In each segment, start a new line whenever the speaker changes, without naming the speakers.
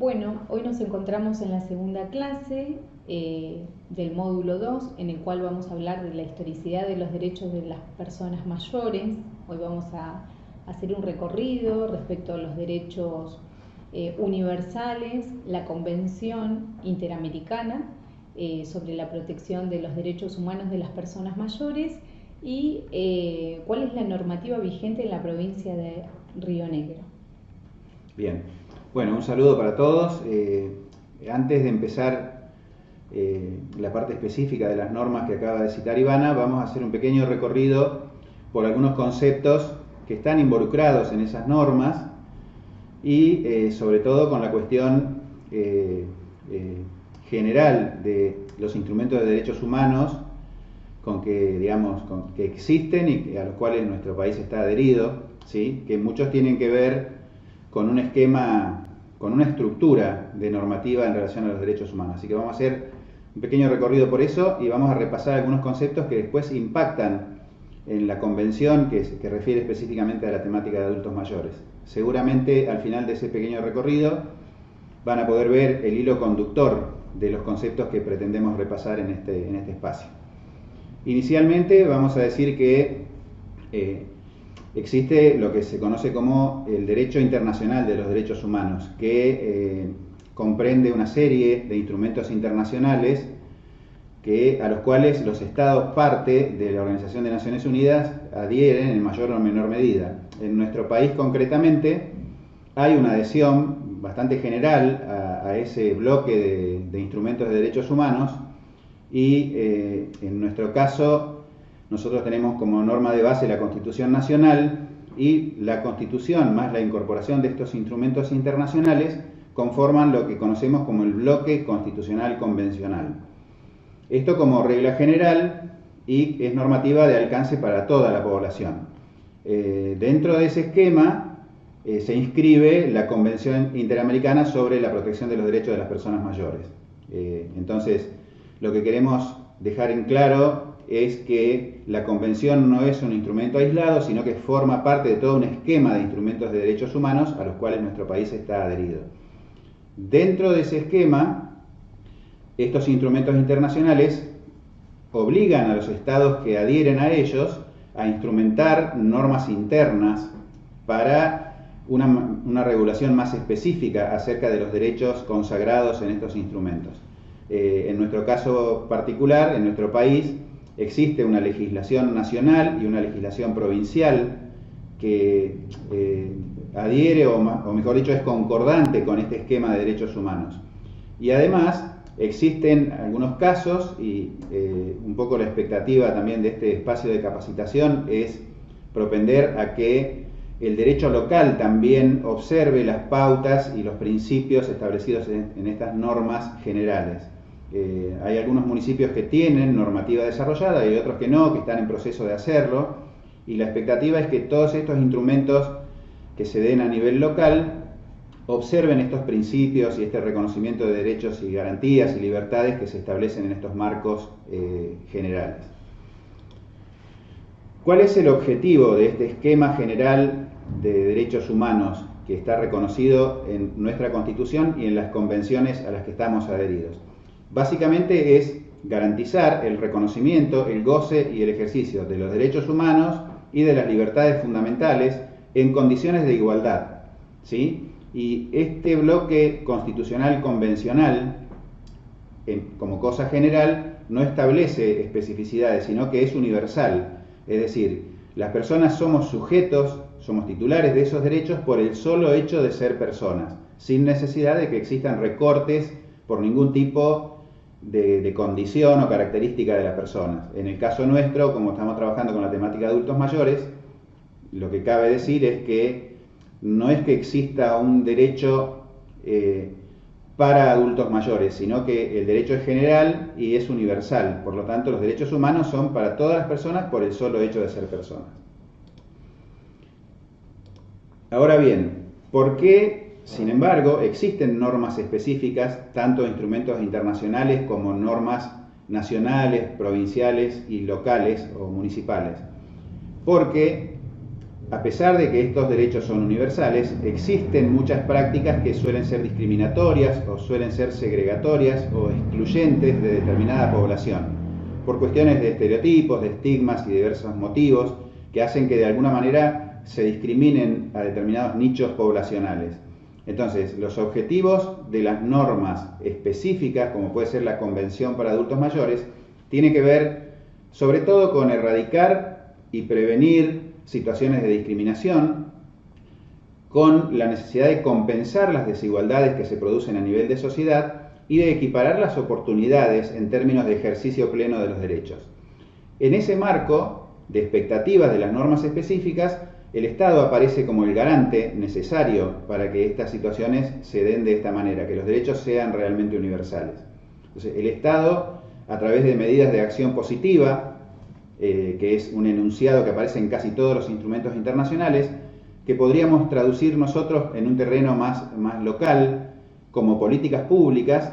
Bueno, hoy nos encontramos en la segunda clase del módulo 2, en el cual vamos a hablar de la historicidad de los derechos de las personas mayores. Hoy vamos a hacer un recorrido respecto a los derechos universales, la Convención Interamericana sobre la protección de los derechos humanos de las personas mayores y cuál es la normativa vigente en la provincia de Río Negro.
Bien, bueno, un saludo para todos. Antes de empezar la parte específica de las normas que acaba de citar Ivana, vamos a hacer un pequeño recorrido por algunos conceptos que están involucrados en esas normas y sobre todo con la cuestión general de los instrumentos de derechos humanos con que existen y a los cuales nuestro país está adherido, ¿sí? Que muchos tienen que ver con un esquema, con una estructura de normativa en relación a los derechos humanos. Así que vamos a hacer un pequeño recorrido por eso y vamos a repasar algunos conceptos que después impactan en la convención que refiere específicamente a la temática de adultos mayores. Seguramente al final de ese pequeño recorrido van a poder ver el hilo conductor de los conceptos que pretendemos repasar en este espacio. Inicialmente vamos a decir que existe lo que se conoce como el derecho internacional de los derechos humanos, que comprende una serie de instrumentos internacionales a los cuales los estados parte de la Organización de Naciones Unidas adhieren en mayor o menor medida. En nuestro país concretamente hay una adhesión bastante general a ese bloque de instrumentos de derechos humanos y en nuestro caso nosotros tenemos como norma de base la Constitución Nacional y la Constitución más la incorporación de estos instrumentos internacionales conforman lo que conocemos como el bloque constitucional convencional. Esto como regla general y es normativa de alcance para toda la población. Dentro de ese esquema se inscribe la Convención Interamericana sobre la protección de los derechos de las personas mayores. Entonces, lo que queremos dejar en claro es que la Convención no es un instrumento aislado, sino que forma parte de todo un esquema de instrumentos de derechos humanos a los cuales nuestro país está adherido. Dentro de ese esquema, estos instrumentos internacionales obligan a los estados que adhieren a ellos a instrumentar normas internas para una regulación más específica acerca de los derechos consagrados en estos instrumentos. En nuestro caso particular, en nuestro país, existe una legislación nacional y una legislación provincial que adhiere, o mejor dicho, es concordante con este esquema de derechos humanos. Y además existen algunos casos, y un poco la expectativa también de este espacio de capacitación es propender a que el derecho local también observe las pautas y los principios establecidos en estas normas generales. Hay algunos municipios que tienen normativa desarrollada y otros que no, que están en proceso de hacerlo, y la expectativa es que todos estos instrumentos que se den a nivel local observen estos principios y este reconocimiento de derechos y garantías y libertades que se establecen en estos marcos generales. ¿Cuál es el objetivo de este esquema general de derechos humanos que está reconocido en nuestra Constitución y en las convenciones a las que estamos adheridos? Básicamente es garantizar el reconocimiento, el goce y el ejercicio de los derechos humanos y de las libertades fundamentales en condiciones de igualdad, ¿sí? Y este bloque constitucional convencional, como cosa general, no establece especificidades, sino que es universal. Es decir, las personas somos sujetos, somos titulares de esos derechos por el solo hecho de ser personas, sin necesidad de que existan recortes por ningún tipo de condición o característica de las personas. En el caso nuestro, como estamos trabajando con la temática de adultos mayores, lo que cabe decir es que no es que exista un derecho para adultos mayores, sino que el derecho es general y es universal. Por lo tanto, los derechos humanos son para todas las personas por el solo hecho de ser personas. Ahora bien, ¿por qué, sin embargo, existen normas específicas, tanto instrumentos internacionales como normas nacionales, provinciales y locales o municipales? Porque a pesar de que estos derechos son universales, existen muchas prácticas que suelen ser discriminatorias o suelen ser segregatorias o excluyentes de determinada población, por cuestiones de estereotipos, de estigmas y diversos motivos que hacen que de alguna manera se discriminen a determinados nichos poblacionales. Entonces, los objetivos de las normas específicas, como puede ser la Convención para Adultos Mayores, tienen que ver sobre todo con erradicar y prevenir situaciones de discriminación, con la necesidad de compensar las desigualdades que se producen a nivel de sociedad y de equiparar las oportunidades en términos de ejercicio pleno de los derechos. En ese marco de expectativas de las normas específicas, el Estado aparece como el garante necesario para que estas situaciones se den de esta manera, que los derechos sean realmente universales. Entonces, el Estado, a través de medidas de acción positiva, que es un enunciado que aparece en casi todos los instrumentos internacionales, que podríamos traducir nosotros en un terreno más local, como políticas públicas,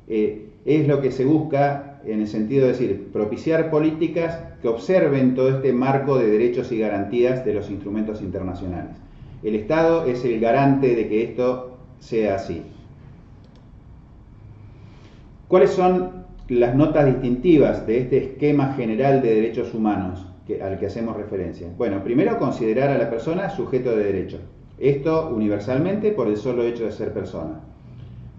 es lo que se busca en el sentido de decir, propiciar políticas que observen todo este marco de derechos y garantías de los instrumentos internacionales. El Estado es el garante de que esto sea así. ¿Cuáles son las notas distintivas de este esquema general de derechos humanos al que hacemos referencia? Bueno, primero, considerar a la persona sujeto de derecho. Esto universalmente por el solo hecho de ser persona.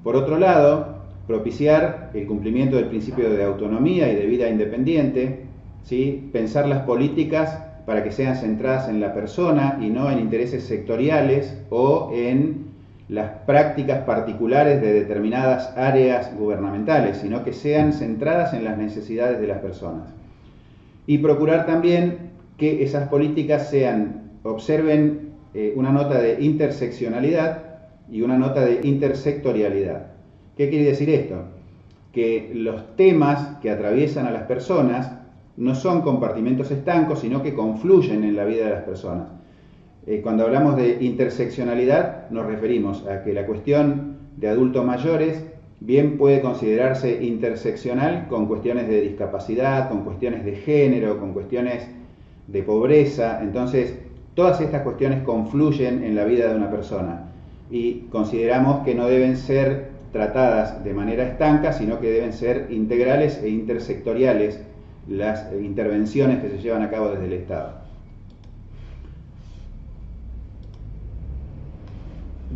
Por otro lado, propiciar el cumplimiento del principio de autonomía y de vida independiente, ¿sí? Pensar las políticas para que sean centradas en la persona y no en intereses sectoriales o en las prácticas particulares de determinadas áreas gubernamentales, sino que sean centradas en las necesidades de las personas. Y procurar también que esas políticas observen una nota de interseccionalidad y una nota de intersectorialidad. ¿Qué quiere decir esto? Que los temas que atraviesan a las personas no son compartimentos estancos, sino que confluyen en la vida de las personas. Cuando hablamos de interseccionalidad, nos referimos a que la cuestión de adultos mayores bien puede considerarse interseccional con cuestiones de discapacidad, con cuestiones de género, con cuestiones de pobreza. Entonces, todas estas cuestiones confluyen en la vida de una persona y consideramos que no deben ser tratadas de manera estanca, sino que deben ser integrales e intersectoriales las intervenciones que se llevan a cabo desde el Estado.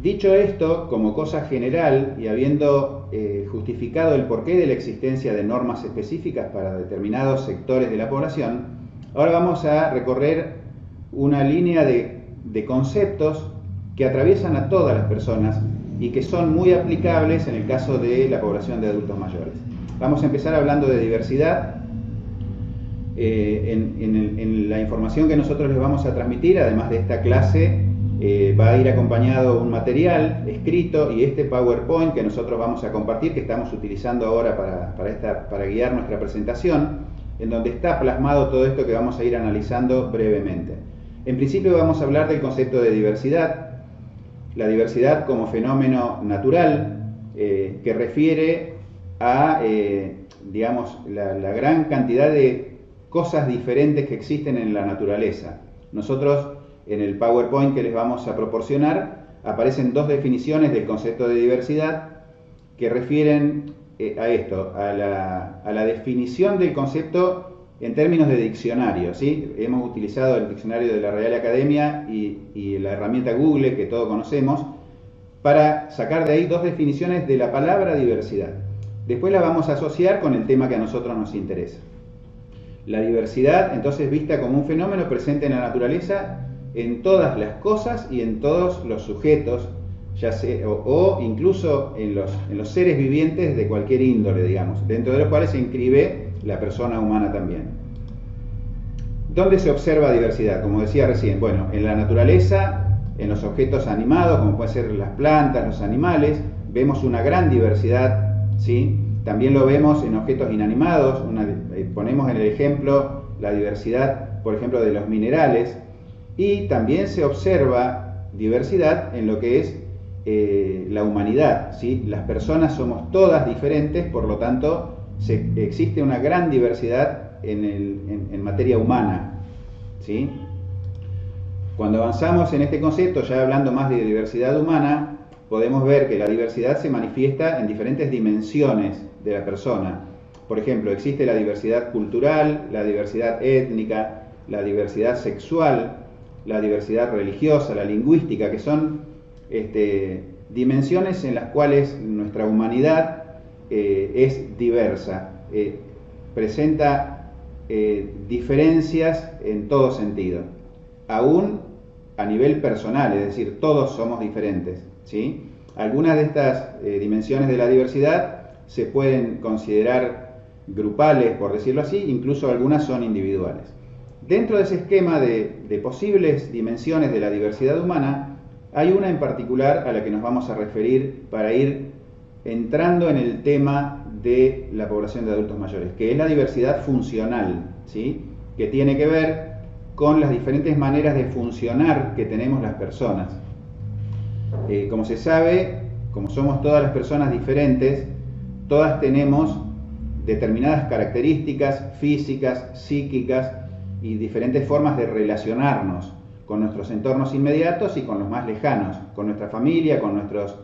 Dicho esto, como cosa general y habiendo justificado el porqué de la existencia de normas específicas para determinados sectores de la población, ahora vamos a recorrer una línea de conceptos que atraviesan a todas las personas y que son muy aplicables en el caso de la población de adultos mayores. Vamos a empezar hablando de diversidad. En la información que nosotros les vamos a transmitir, además de esta clase, va a ir acompañado un material escrito y este PowerPoint que nosotros vamos a compartir, que estamos utilizando ahora para guiar nuestra presentación, en donde está plasmado todo esto que vamos a ir analizando brevemente. En principio vamos a hablar del concepto de diversidad. La diversidad como fenómeno natural que refiere a, digamos, la gran cantidad de cosas diferentes que existen en la naturaleza. Nosotros, en el PowerPoint que les vamos a proporcionar, aparecen dos definiciones del concepto de diversidad que refieren a esto, a la definición del concepto en términos de diccionario, ¿sí? Hemos utilizado el diccionario de la Real Academia y la herramienta Google que todos conocemos para sacar de ahí dos definiciones de la palabra diversidad. Después la vamos a asociar con el tema que a nosotros nos interesa. La diversidad, entonces, vista como un fenómeno presente en la naturaleza en todas las cosas y en todos los sujetos, ya sea, o incluso en los seres vivientes de cualquier índole, digamos, dentro de los cuales se inscribe la persona humana también. ¿Dónde se observa diversidad? Como decía recién, bueno, en la naturaleza, en los objetos animados, como pueden ser las plantas, los animales, vemos una gran diversidad, ¿sí? También lo vemos en objetos inanimados, ponemos en el ejemplo la diversidad, por ejemplo, de los minerales, y también se observa diversidad en lo que es la humanidad, ¿sí? Las personas somos todas diferentes, por lo tanto, existe una gran diversidad en materia humana, ¿sí? Cuando avanzamos en este concepto, ya hablando más de diversidad humana, podemos ver que la diversidad se manifiesta en diferentes dimensiones de la persona. Por ejemplo, existe la diversidad cultural, la diversidad étnica, la diversidad sexual, la diversidad religiosa, la lingüística, que son dimensiones en las cuales nuestra humanidad es diversa, presenta diferencias en todo sentido, aún a nivel personal, es decir, todos somos diferentes, ¿sí? Algunas de estas dimensiones de la diversidad se pueden considerar grupales, por decirlo así, incluso algunas son individuales. Dentro de ese esquema de posibles dimensiones de la diversidad humana, hay una en particular a la que nos vamos a referir para ir entrando en el tema de la población de adultos mayores, que es la diversidad funcional, ¿sí? Que tiene que ver con las diferentes maneras de funcionar que tenemos las personas. Como se sabe, como somos todas las personas diferentes, todas tenemos determinadas características físicas, psíquicas y diferentes formas de relacionarnos con nuestros entornos inmediatos y con los más lejanos, con nuestra familia, con nuestras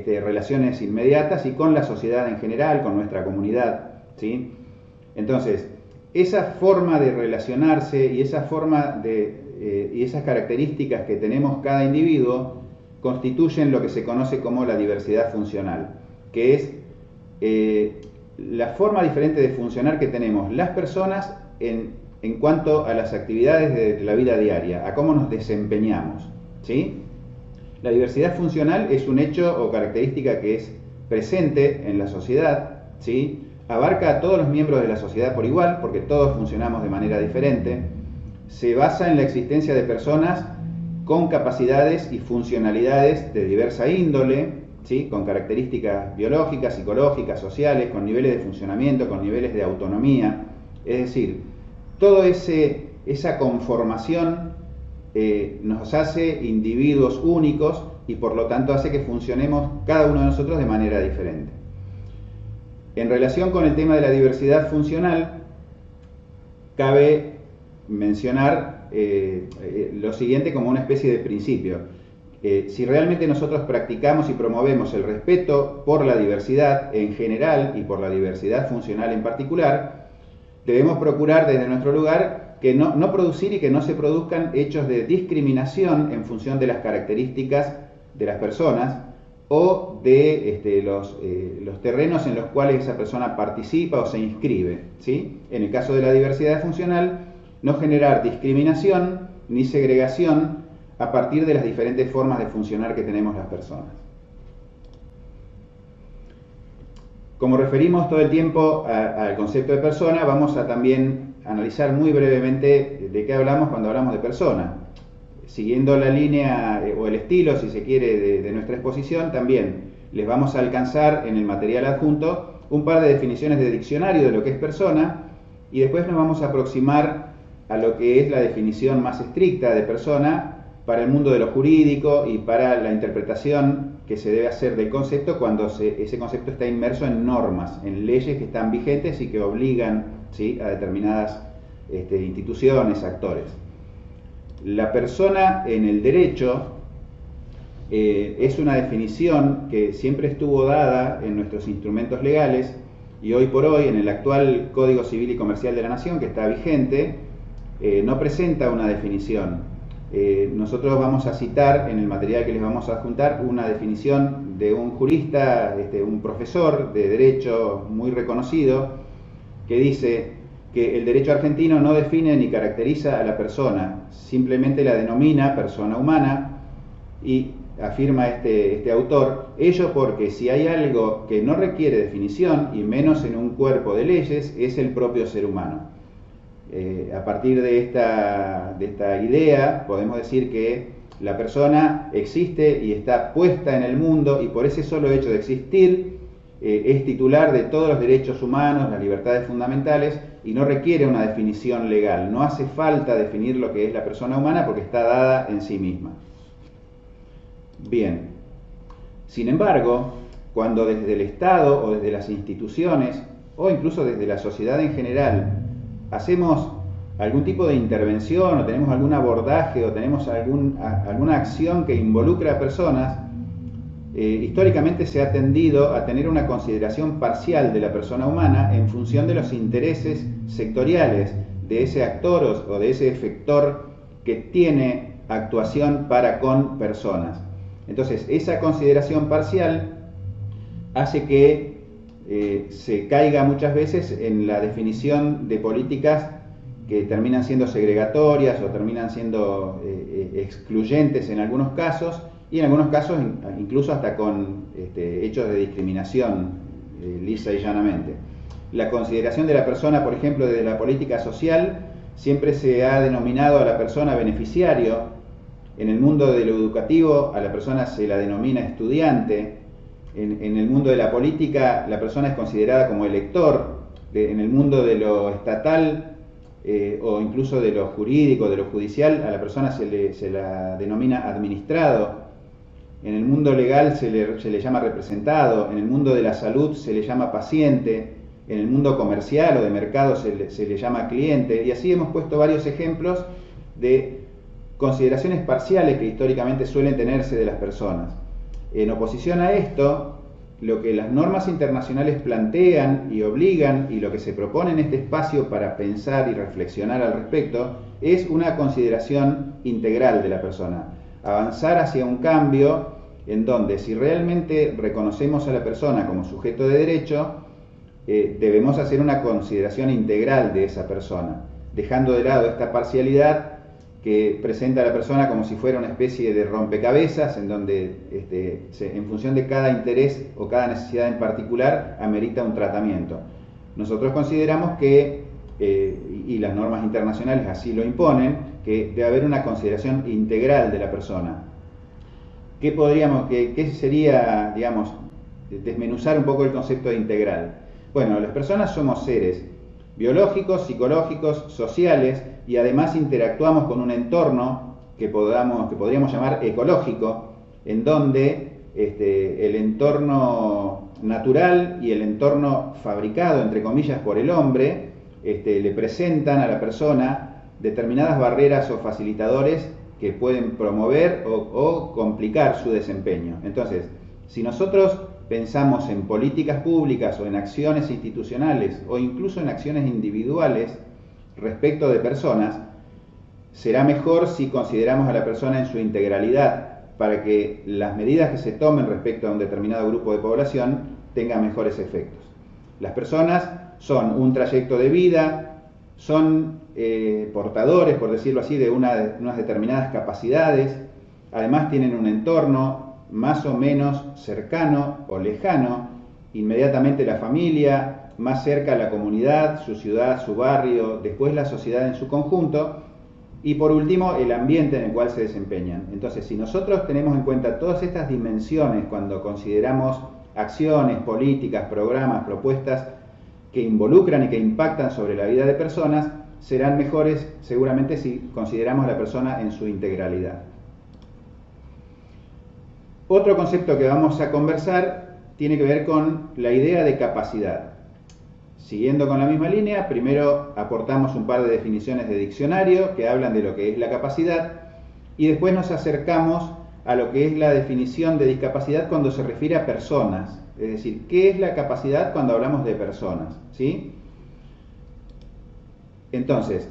relaciones inmediatas y con la sociedad en general, con nuestra comunidad, ¿sí? Entonces, esa forma de relacionarse y esa forma y esas características que tenemos cada individuo constituyen lo que se conoce como la diversidad funcional, que es la forma diferente de funcionar que tenemos las personas en cuanto a las actividades de la vida diaria, a cómo nos desempeñamos, ¿sí? La diversidad funcional es un hecho o característica que es presente en la sociedad, ¿sí? Abarca a todos los miembros de la sociedad por igual, porque todos funcionamos de manera diferente. Se basa en la existencia de personas con capacidades y funcionalidades de diversa índole, ¿sí? Con características biológicas, psicológicas, sociales, con niveles de funcionamiento, con niveles de autonomía. Es decir, toda esa conformación nos hace individuos únicos y por lo tanto hace que funcionemos cada uno de nosotros de manera diferente. En relación con el tema de la diversidad funcional, cabe mencionar lo siguiente como una especie de principio. Si realmente nosotros practicamos y promovemos el respeto por la diversidad en general y por la diversidad funcional en particular, debemos procurar desde nuestro lugar que no producir y que no se produzcan hechos de discriminación en función de las características de las personas o de los terrenos en los cuales esa persona participa o se inscribe, ¿sí? En el caso de la diversidad funcional, no generar discriminación ni segregación a partir de las diferentes formas de funcionar que tenemos las personas. Como referimos todo el tiempo al concepto de persona, vamos a también analizar muy brevemente de qué hablamos cuando hablamos de persona. Siguiendo la línea o el estilo, si se quiere, de nuestra exposición, también les vamos a alcanzar en el material adjunto un par de definiciones de diccionario de lo que es persona y después nos vamos a aproximar a lo que es la definición más estricta de persona para el mundo de lo jurídico y para la interpretación que se debe hacer del concepto cuando ese concepto está inmerso en normas, en leyes que están vigentes y que obligan, ¿sí?, a determinadas instituciones, actores. La persona en el derecho es una definición que siempre estuvo dada en nuestros instrumentos legales y hoy por hoy en el actual Código Civil y Comercial de la Nación, que está vigente, no presenta una definición. Nosotros vamos a citar en el material que les vamos a adjuntar una definición de un jurista, un profesor de derecho muy reconocido, que dice que el derecho argentino no define ni caracteriza a la persona, simplemente la denomina persona humana y afirma este autor, ello porque si hay algo que no requiere definición y menos en un cuerpo de leyes es el propio ser humano. A partir de esta idea podemos decir que la persona existe y está puesta en el mundo y por ese solo hecho de existir es titular de todos los derechos humanos, las libertades fundamentales y no requiere una definición legal. No hace falta definir lo que es la persona humana porque está dada en sí misma. Bien, sin embargo, cuando desde el Estado o desde las instituciones o incluso desde la sociedad en general hacemos algún tipo de intervención o tenemos algún abordaje o tenemos alguna acción que involucra a personas, históricamente se ha tendido a tener una consideración parcial de la persona humana en función de los intereses sectoriales de ese actor o de ese efector que tiene actuación para con personas. Entonces, esa consideración parcial hace que se caiga muchas veces en la definición de políticas que terminan siendo segregatorias o terminan siendo excluyentes en algunos casos, y en algunos casos incluso hasta con hechos de discriminación lisa y llanamente. La consideración de la persona, por ejemplo, desde la política social, siempre se ha denominado a la persona beneficiario. En el mundo de lo educativo a la persona se la denomina estudiante. En el mundo de la política la persona es considerada como elector. En el mundo de lo estatal o incluso de lo jurídico, de lo judicial, a la persona se la denomina administrado. En el mundo legal se le llama representado. En el mundo de la salud se le llama paciente. En el mundo comercial o de mercado se le llama cliente. Y así hemos puesto varios ejemplos de consideraciones parciales que históricamente suelen tenerse de las personas. En oposición a esto, lo que las normas internacionales plantean y obligan, y lo que se propone en este espacio para pensar y reflexionar al respecto, es una consideración integral de la persona. Avanzar hacia un cambio en donde, si realmente reconocemos a la persona como sujeto de derecho, debemos hacer una consideración integral de esa persona, dejando de lado esta parcialidad que presenta a la persona como si fuera una especie de rompecabezas en donde en función de cada interés o cada necesidad en particular amerita un tratamiento. Nosotros consideramos que, y las normas internacionales así lo imponen, que debe haber una consideración integral de la persona. ¿Qué sería, digamos, desmenuzar un poco el concepto de integral? Bueno, las personas somos seres biológicos, psicológicos, sociales, y además interactuamos con un entorno que podríamos llamar ecológico, en donde el entorno natural y el entorno fabricado, entre comillas, por el hombre, le presentan a la persona determinadas barreras o facilitadores que pueden promover o complicar su desempeño. Entonces, si nosotros pensamos en políticas públicas o en acciones institucionales o incluso en acciones individuales respecto de personas, será mejor si consideramos a la persona en su integralidad para que las medidas que se tomen respecto a un determinado grupo de población tengan mejores efectos. Las personas son un trayecto de vida, son portadores, por decirlo así, de unas determinadas capacidades, además tienen un entorno más o menos cercano o lejano, inmediatamente la familia, más cerca la comunidad, su ciudad, su barrio, después la sociedad en su conjunto, y por último el ambiente en el cual se desempeñan. Entonces, si nosotros tenemos en cuenta todas estas dimensiones cuando consideramos acciones, políticas, programas, propuestas que involucran y que impactan sobre la vida de personas, serán mejores seguramente si consideramos a la persona en su integralidad. Otro concepto que vamos a conversar tiene que ver con la idea de capacidad. Siguiendo con la misma línea, primero aportamos un par de definiciones de diccionario que hablan de lo que es la capacidad y después nos acercamos a lo que es la definición de discapacidad cuando se refiere a personas. Es decir, ¿qué es la capacidad cuando hablamos de personas? ¿Sí? Entonces,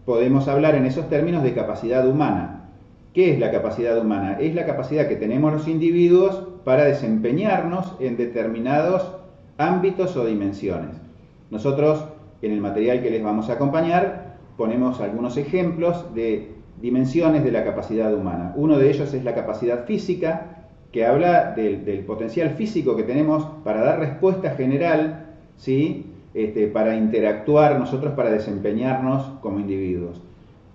podemos hablar en esos términos de capacidad humana. ¿Qué es la capacidad humana? Es la capacidad que tenemos los individuos para desempeñarnos en determinados ámbitos o dimensiones. Nosotros, en el material que les vamos a acompañar, ponemos algunos ejemplos de dimensiones de la capacidad humana. Uno de ellos es la capacidad física, que habla del potencial físico que tenemos para dar respuesta general, ¿sí? Para interactuar nosotros, para desempeñarnos como individuos.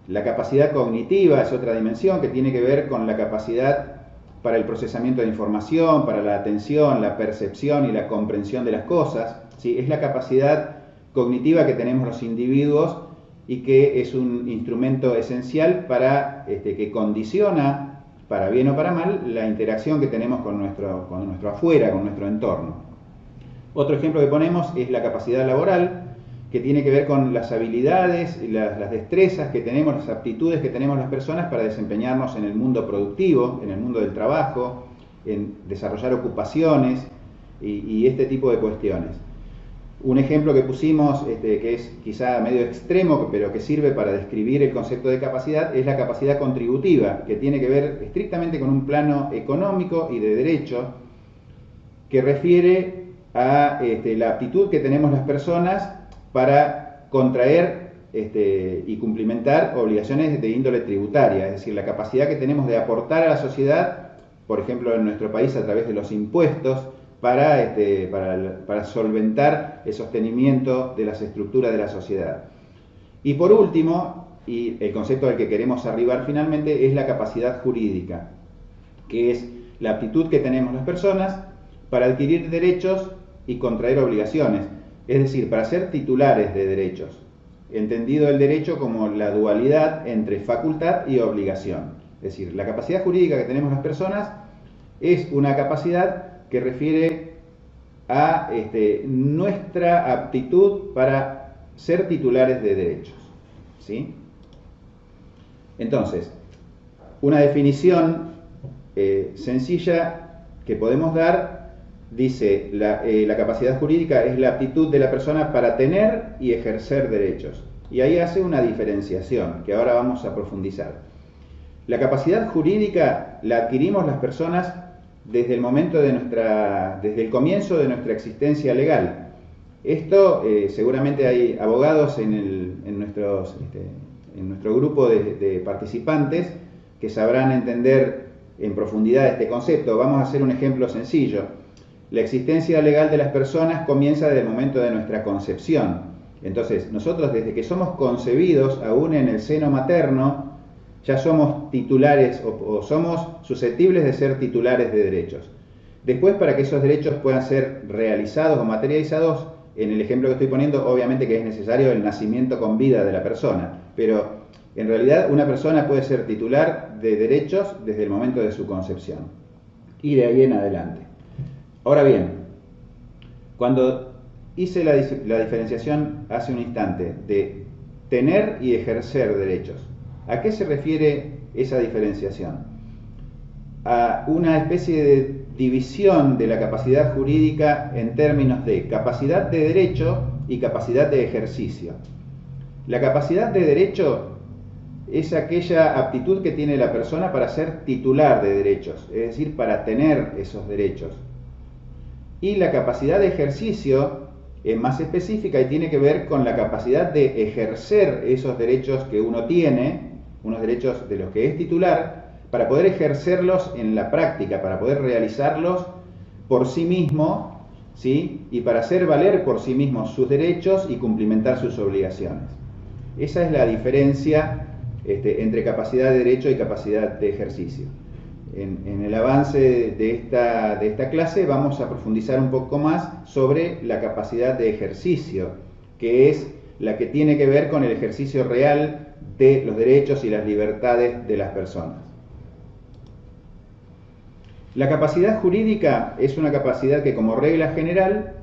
La capacidad cognitiva es otra dimensión que tiene que ver con la capacidad para el procesamiento de información, para la atención, la percepción y la comprensión de las cosas. ¿Sí? Es la capacidad cognitiva que tenemos los individuos y que es un instrumento esencial para que condiciona, para bien o para mal, la interacción que tenemos con nuestro afuera, con nuestro entorno. Otro ejemplo que ponemos es la capacidad laboral, que tiene que ver con las habilidades, las destrezas que tenemos, las aptitudes que tenemos las personas para desempeñarnos en el mundo productivo, en el mundo del trabajo, en desarrollar ocupaciones y este tipo de cuestiones. Un ejemplo que pusimos, que es quizá medio extremo, pero que sirve para describir el concepto de capacidad, es la capacidad contributiva, que tiene que ver estrictamente con un plano económico y de derecho, que refiere a la aptitud que tenemos las personas para contraer y cumplimentar obligaciones de índole tributaria, es decir, la capacidad que tenemos de aportar a la sociedad, por ejemplo en nuestro país a través de los impuestos, para solventar el sostenimiento de las estructuras de la sociedad. Y por último, y el concepto al que queremos arribar finalmente, es la capacidad jurídica, que es la aptitud que tenemos las personas para adquirir derechos y contraer obligaciones, es decir, para ser titulares de derechos, entendido el derecho como la dualidad entre facultad y obligación. Es decir, la capacidad jurídica que tenemos las personas es una capacidad que refiere a nuestra aptitud para ser titulares de derechos, ¿sí? Entonces, una definición sencilla que podemos dar dice: la capacidad jurídica es la aptitud de la persona para tener y ejercer derechos. Y ahí hace una diferenciación que ahora vamos a profundizar. La capacidad jurídica la adquirimos las personas desde el momento desde el comienzo de nuestra existencia legal. Esto seguramente hay abogados en nuestro grupo de participantes que sabrán entender en profundidad este concepto. Vamos a hacer un ejemplo sencillo. La existencia legal de las personas comienza desde el momento de nuestra concepción. Entonces, nosotros desde que somos concebidos, aún en el seno materno, ya somos titulares o somos susceptibles de ser titulares de derechos. Después, para que esos derechos puedan ser realizados o materializados, en el ejemplo que estoy poniendo, obviamente que es necesario el nacimiento con vida de la persona, pero en realidad una persona puede ser titular de derechos desde el momento de su concepción y de ahí en adelante. Ahora bien, cuando hice la diferenciación hace un instante de tener y ejercer derechos, ¿a qué se refiere esa diferenciación? A una especie de división de la capacidad jurídica en términos de capacidad de derecho y capacidad de ejercicio. La capacidad de derecho es aquella aptitud que tiene la persona para ser titular de derechos, es decir, para tener esos derechos. Y la capacidad de ejercicio es más específica y tiene que ver con la capacidad de ejercer esos derechos que uno tiene, unos derechos de los que es titular, para poder ejercerlos en la práctica, para poder realizarlos por sí mismo, ¿sí? Y para hacer valer por sí mismo sus derechos y cumplimentar sus obligaciones. Esa es la diferencia entre capacidad de derecho y capacidad de ejercicio. En el avance de esta clase vamos a profundizar un poco más sobre la capacidad de ejercicio, que es la que tiene que ver con el ejercicio real de los derechos y las libertades de las personas. La capacidad jurídica es una capacidad que como regla general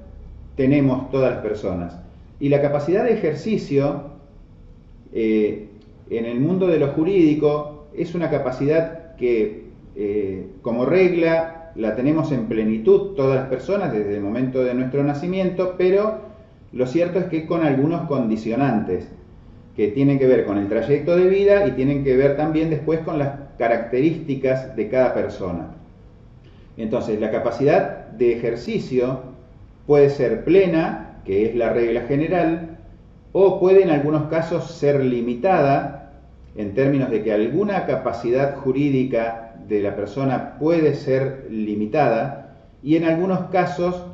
tenemos todas las personas. Y la capacidad de ejercicio en el mundo de lo jurídico es una capacidad que como regla la tenemos en plenitud todas las personas desde el momento de nuestro nacimiento, pero lo cierto es que con algunos condicionantes que tienen que ver con el trayecto de vida y tienen que ver también después con las características de cada persona. Entonces, la capacidad de ejercicio puede ser plena, que es la regla general, o puede en algunos casos ser limitada, en términos de que alguna capacidad jurídica de la persona puede ser limitada, y en algunos casos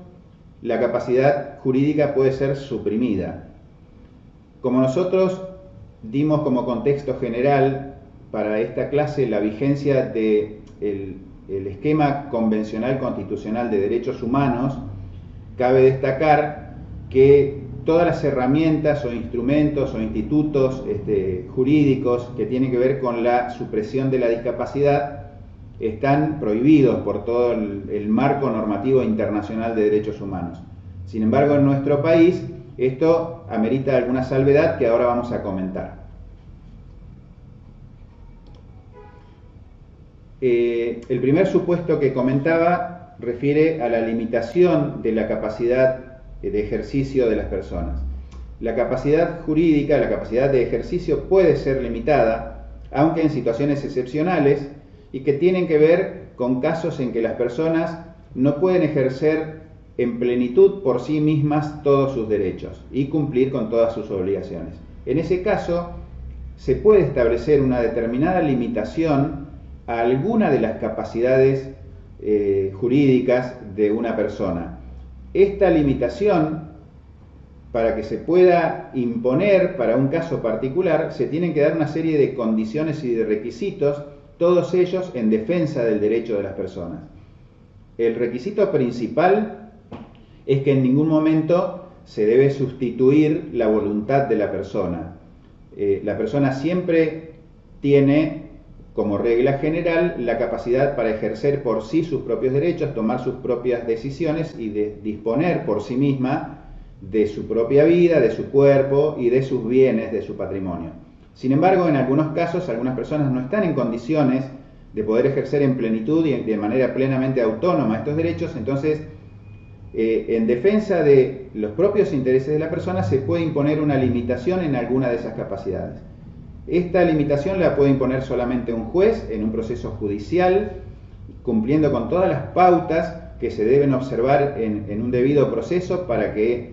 la capacidad jurídica puede ser suprimida. Como nosotros dimos como contexto general para esta clase la vigencia del esquema convencional constitucional de derechos humanos, cabe destacar que todas las herramientas o instrumentos o institutos jurídicos que tienen que ver con la supresión de la discapacidad están prohibidos por todo el marco normativo internacional de derechos humanos. Sin embargo, en nuestro país Esto amerita alguna salvedad que ahora vamos a comentar. El primer supuesto que comentaba refiere a la limitación de la capacidad de ejercicio de las personas. La capacidad jurídica, la capacidad de ejercicio puede ser limitada, aunque en situaciones excepcionales, y que tienen que ver con casos en que las personas no pueden ejercer en plenitud por sí mismas todos sus derechos y cumplir con todas sus obligaciones. En ese caso, se puede establecer una determinada limitación a alguna de las capacidades jurídicas de una persona. Esta limitación, para que se pueda imponer para un caso particular, se tienen que dar una serie de condiciones y de requisitos, todos ellos en defensa del derecho de las personas. El requisito principal es que en ningún momento se debe sustituir la voluntad de la persona. La persona siempre tiene, como regla general, la capacidad para ejercer por sí sus propios derechos, tomar sus propias decisiones y de disponer por sí misma de su propia vida, de su cuerpo y de sus bienes, de su patrimonio. Sin embargo, en algunos casos, algunas personas no están en condiciones de poder ejercer en plenitud y de manera plenamente autónoma estos derechos. Entonces, en defensa de los propios intereses de la persona, se puede imponer una limitación en alguna de esas capacidades. Esta limitación la puede imponer solamente un juez en un proceso judicial, cumpliendo con todas las pautas que se deben observar en un debido proceso para que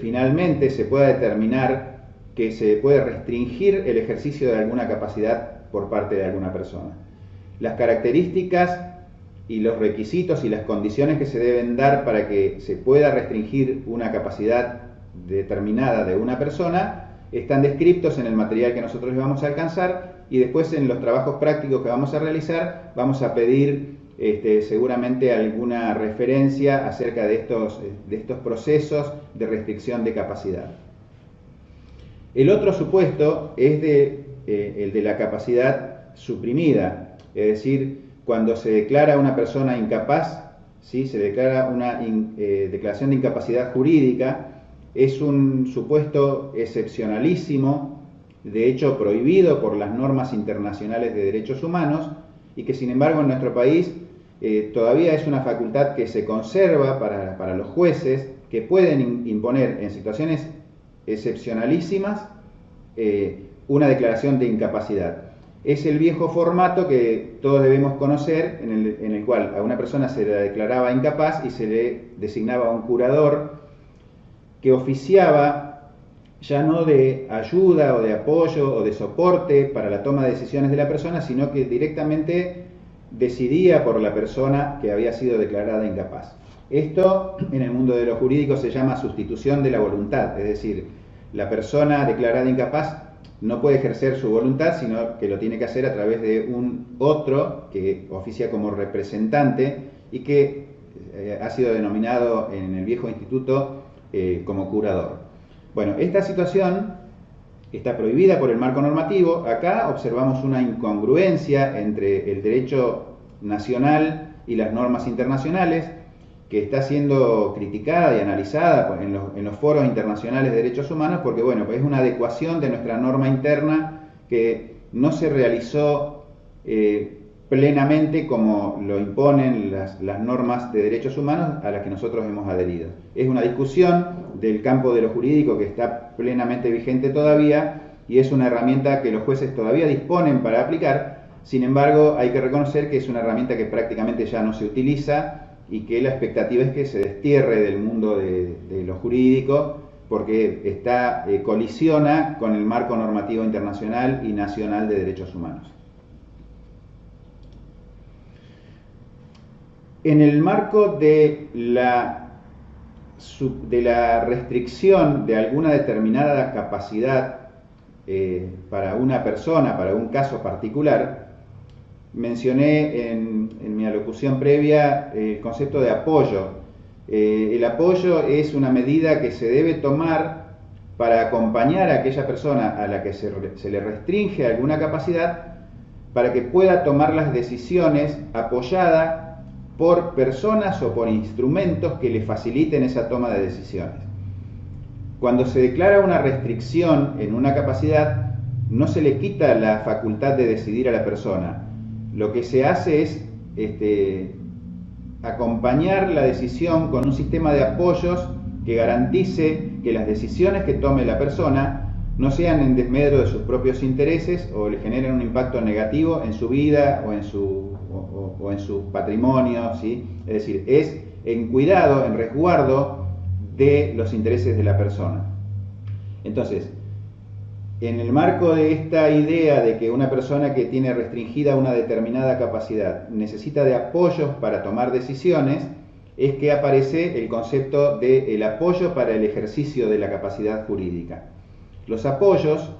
finalmente se pueda determinar que se puede restringir el ejercicio de alguna capacidad por parte de alguna persona. Las características y los requisitos y las condiciones que se deben dar para que se pueda restringir una capacidad determinada de una persona están descritos en el material que nosotros les vamos a alcanzar, y después en los trabajos prácticos que vamos a realizar vamos a pedir seguramente alguna referencia acerca de estos procesos de restricción de capacidad. El otro supuesto es el de la capacidad suprimida, es decir, cuando se declara a una persona incapaz, ¿sí? Se declara una declaración de incapacidad jurídica. Es un supuesto excepcionalísimo, de hecho prohibido por las normas internacionales de derechos humanos, y que sin embargo en nuestro país todavía es una facultad que se conserva para los jueces, que pueden imponer en situaciones excepcionalísimas una declaración de incapacidad. Es el viejo formato que todos debemos conocer, en el cual a una persona se le declaraba incapaz y se le designaba un curador que oficiaba ya no de ayuda o de apoyo o de soporte para la toma de decisiones de la persona, sino que directamente decidía por la persona que había sido declarada incapaz. Esto en el mundo de lo jurídico se llama sustitución de la voluntad, es decir, la persona declarada incapaz no puede ejercer su voluntad, sino que lo tiene que hacer a través de un otro que oficia como representante y que ha sido denominado en el viejo instituto como curador. Bueno, esta situación está prohibida por el marco normativo. Acá observamos una incongruencia entre el derecho nacional y las normas internacionales, que está siendo criticada y analizada en los foros internacionales de derechos humanos, porque bueno, pues es una adecuación de nuestra norma interna que no se realizó plenamente como lo imponen las normas de derechos humanos a las que nosotros hemos adherido. Es una discusión del campo de lo jurídico que está plenamente vigente todavía, y es una herramienta que los jueces todavía disponen para aplicar. Sin embargo, hay que reconocer que es una herramienta que prácticamente ya no se utiliza, y que la expectativa es que se destierre del mundo de lo jurídico, porque colisiona con el marco normativo internacional y nacional de derechos humanos. En el marco de la restricción de alguna determinada capacidad para una persona, para un caso particular, mencioné en mi alocución previa el concepto de apoyo. El apoyo es una medida que se debe tomar para acompañar a aquella persona a la que se le restringe alguna capacidad, para que pueda tomar las decisiones apoyada por personas o por instrumentos que le faciliten esa toma de decisiones. cuando se declara una restricción en una capacidad, no se le quita la facultad de decidir a la persona. Lo que se hace es acompañar la decisión con un sistema de apoyos que garantice que las decisiones que tome la persona no sean en desmedro de sus propios intereses o le generen un impacto negativo en su vida o en su patrimonio, ¿sí? Es decir, es en cuidado, en resguardo de los intereses de la persona. Entonces, en el marco de esta idea de que una persona que tiene restringida una determinada capacidad necesita de apoyos para tomar decisiones, es que aparece el concepto del apoyo para el ejercicio de la capacidad jurídica. Los apoyos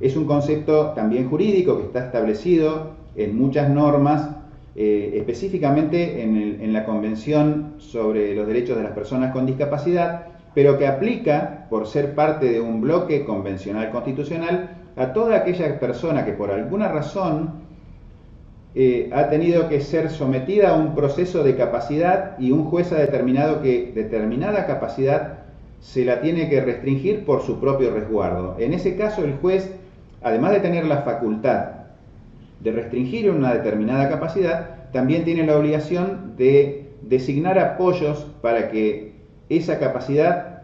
es un concepto también jurídico que está establecido en muchas normas, específicamente en la Convención sobre los Derechos de las Personas con Discapacidad, pero que aplica, por ser parte de un bloque convencional constitucional, a toda aquella persona que por alguna razón ha tenido que ser sometida a un proceso de capacidad y un juez ha determinado que determinada capacidad se la tiene que restringir por su propio resguardo. En ese caso, el juez, además de tener la facultad de restringir una determinada capacidad, también tiene la obligación de designar apoyos para que esa capacidad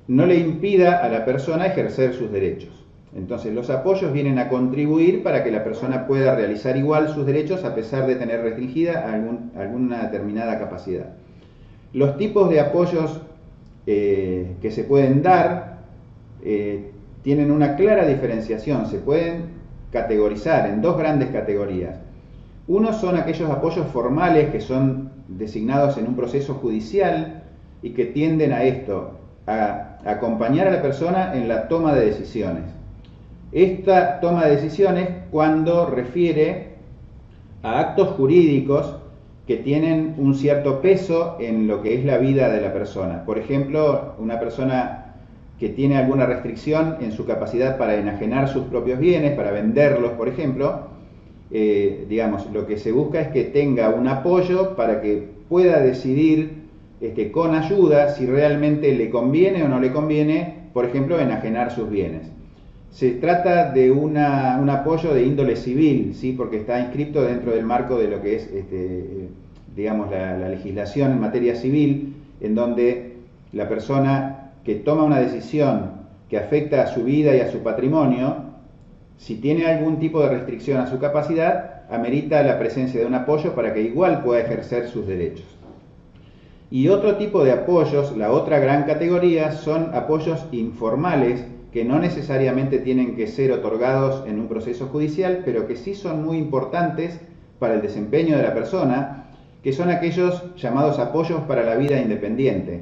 no le impida a la persona ejercer sus derechos. Entonces, los apoyos vienen a contribuir para que la persona pueda realizar igual sus derechos a pesar de tener restringida alguna determinada capacidad. Los tipos de apoyos que se pueden dar tienen una clara diferenciación, se pueden categorizar en dos grandes categorías. Uno son aquellos apoyos formales que son designados en un proceso judicial y que tienden a esto, a acompañar a la persona en la toma de decisiones. Esta toma de decisiones cuando refiere a actos jurídicos que tienen un cierto peso en lo que es la vida de la persona. Por ejemplo, una persona que tiene alguna restricción en su capacidad para enajenar sus propios bienes, para venderlos, por ejemplo, digamos, lo que se busca es que tenga un apoyo para que pueda decidir con ayuda si realmente le conviene o no le conviene, por ejemplo, enajenar sus bienes. Se trata de un apoyo de índole civil, ¿sí? Porque está inscrito dentro del marco de lo que es digamos, la legislación en materia civil, en donde la persona que toma una decisión que afecta a su vida y a su patrimonio, si tiene algún tipo de restricción a su capacidad, amerita la presencia de un apoyo para que igual pueda ejercer sus derechos. Y otro tipo de apoyos, la otra gran categoría, son apoyos informales que no necesariamente tienen que ser otorgados en un proceso judicial, pero que sí son muy importantes para el desempeño de la persona, que son aquellos llamados apoyos para la vida independiente,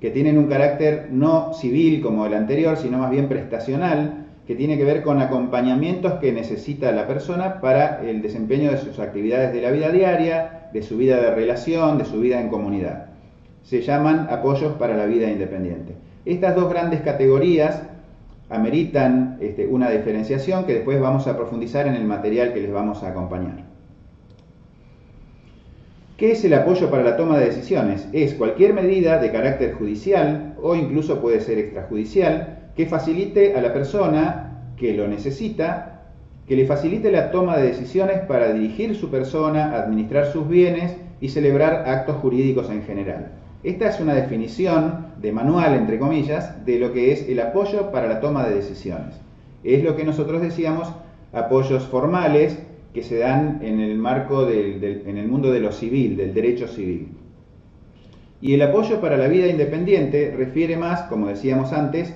que tienen un carácter no civil como el anterior, sino más bien prestacional, que tiene que ver con acompañamientos que necesita la persona para el desempeño de sus actividades de la vida diaria, de su vida de relación, de su vida en comunidad. Se llaman apoyos para la vida independiente. Estas dos grandes categorías ameritan una diferenciación que después vamos a profundizar en el material que les vamos a acompañar. ¿Qué es el apoyo para la toma de decisiones? Es cualquier medida de carácter judicial o incluso puede ser extrajudicial que facilite a la persona que lo necesita, que le facilite la toma de decisiones para dirigir su persona, administrar sus bienes y celebrar actos jurídicos en general. Esta es una definición de manual, entre comillas, de lo que es el apoyo para la toma de decisiones. Es lo que nosotros decíamos apoyos formales que se dan en el marco en el mundo de lo civil, del derecho civil. Y el apoyo para la vida independiente refiere más, como decíamos antes,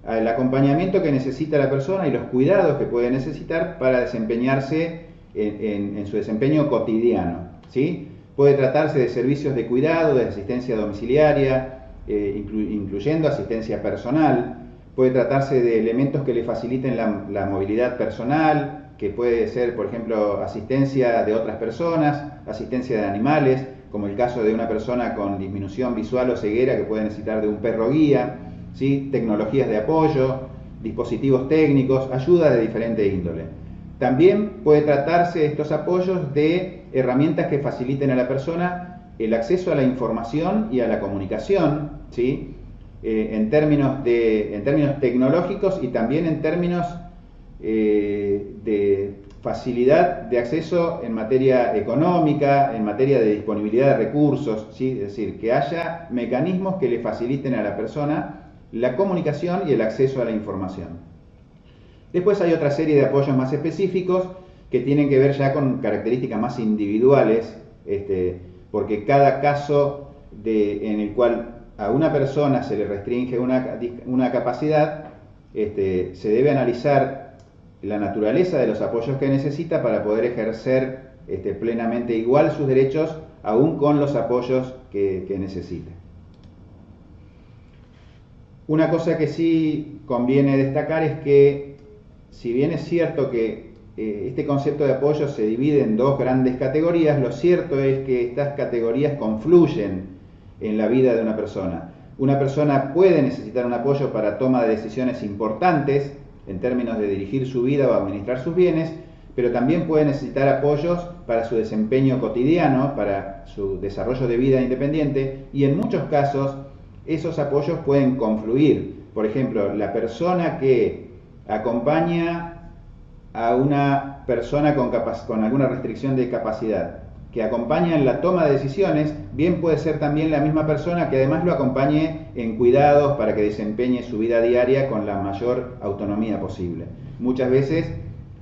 al acompañamiento que necesita la persona y los cuidados que puede necesitar para desempeñarse en su desempeño cotidiano, ¿sí? Puede tratarse de servicios de cuidado, de asistencia domiciliaria, incluyendo asistencia personal. Puede tratarse de elementos que le faciliten la movilidad personal, que puede ser, por ejemplo, asistencia de otras personas, asistencia de animales, como el caso de una persona con disminución visual o ceguera que puede necesitar de un perro guía, ¿sí? Tecnologías de apoyo, dispositivos técnicos, ayuda de diferente índole. También puede tratarse estos apoyos de herramientas que faciliten a la persona el acceso a la información y a la comunicación, ¿sí? en términos tecnológicos y también en términos de facilidad de acceso en materia económica, en materia de disponibilidad de recursos, ¿sí? Es decir, que haya mecanismos que le faciliten a la persona la comunicación y el acceso a la información. Después hay otra serie de apoyos más específicos que tienen que ver ya con características más individuales, porque cada caso en el cual a una persona se le restringe una capacidad, se debe analizar la naturaleza de los apoyos que necesita para poder ejercer plenamente igual sus derechos, aún con los apoyos que necesite. Una cosa que sí conviene destacar es que, si bien es cierto que este concepto de apoyo se divide en dos grandes categorías, lo cierto es que estas categorías confluyen en la vida de una persona. Una persona puede necesitar un apoyo para toma de decisiones importantes, en términos de dirigir su vida o administrar sus bienes, pero también puede necesitar apoyos para su desempeño cotidiano, para su desarrollo de vida independiente, y en muchos casos esos apoyos pueden confluir. Por ejemplo, la persona que acompaña a una persona con alguna restricción de capacidad, que acompaña en la toma de decisiones, bien puede ser también la misma persona que además lo acompañe en cuidados para que desempeñe su vida diaria con la mayor autonomía posible. Muchas veces,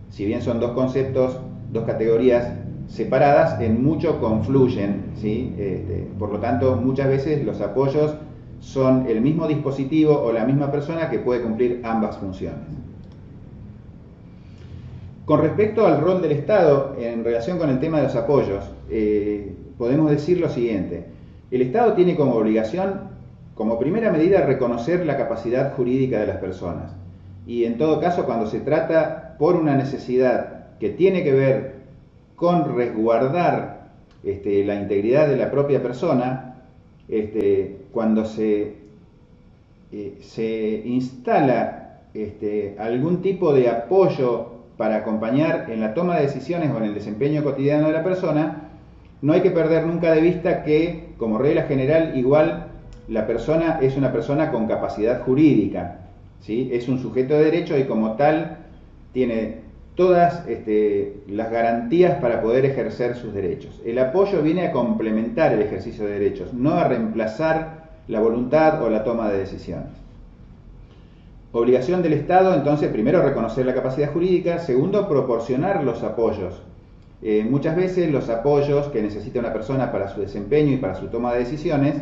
si bien son dos conceptos, dos categorías separadas, en mucho confluyen, ¿sí? Por lo tanto, muchas veces los apoyos son el mismo dispositivo o la misma persona que puede cumplir ambas funciones. Con respecto al rol del Estado en relación con el tema de los apoyos, podemos decir lo siguiente. El Estado tiene como obligación, como primera medida, reconocer la capacidad jurídica de las personas. Y en todo caso, cuando se trata por una necesidad que tiene que ver con resguardar la integridad de la propia persona, cuando se instala algún tipo de apoyo para acompañar en la toma de decisiones o en el desempeño cotidiano de la persona, no hay que perder nunca de vista que, como regla general, igual la persona es una persona con capacidad jurídica, ¿sí? Es un sujeto de derecho y como tal tiene todas las garantías para poder ejercer sus derechos. El apoyo viene a complementar el ejercicio de derechos, no a reemplazar la voluntad o la toma de decisiones. Obligación del Estado, entonces, primero, reconocer la capacidad jurídica, segundo, proporcionar los apoyos. Muchas veces los apoyos que necesita una persona para su desempeño y para su toma de decisiones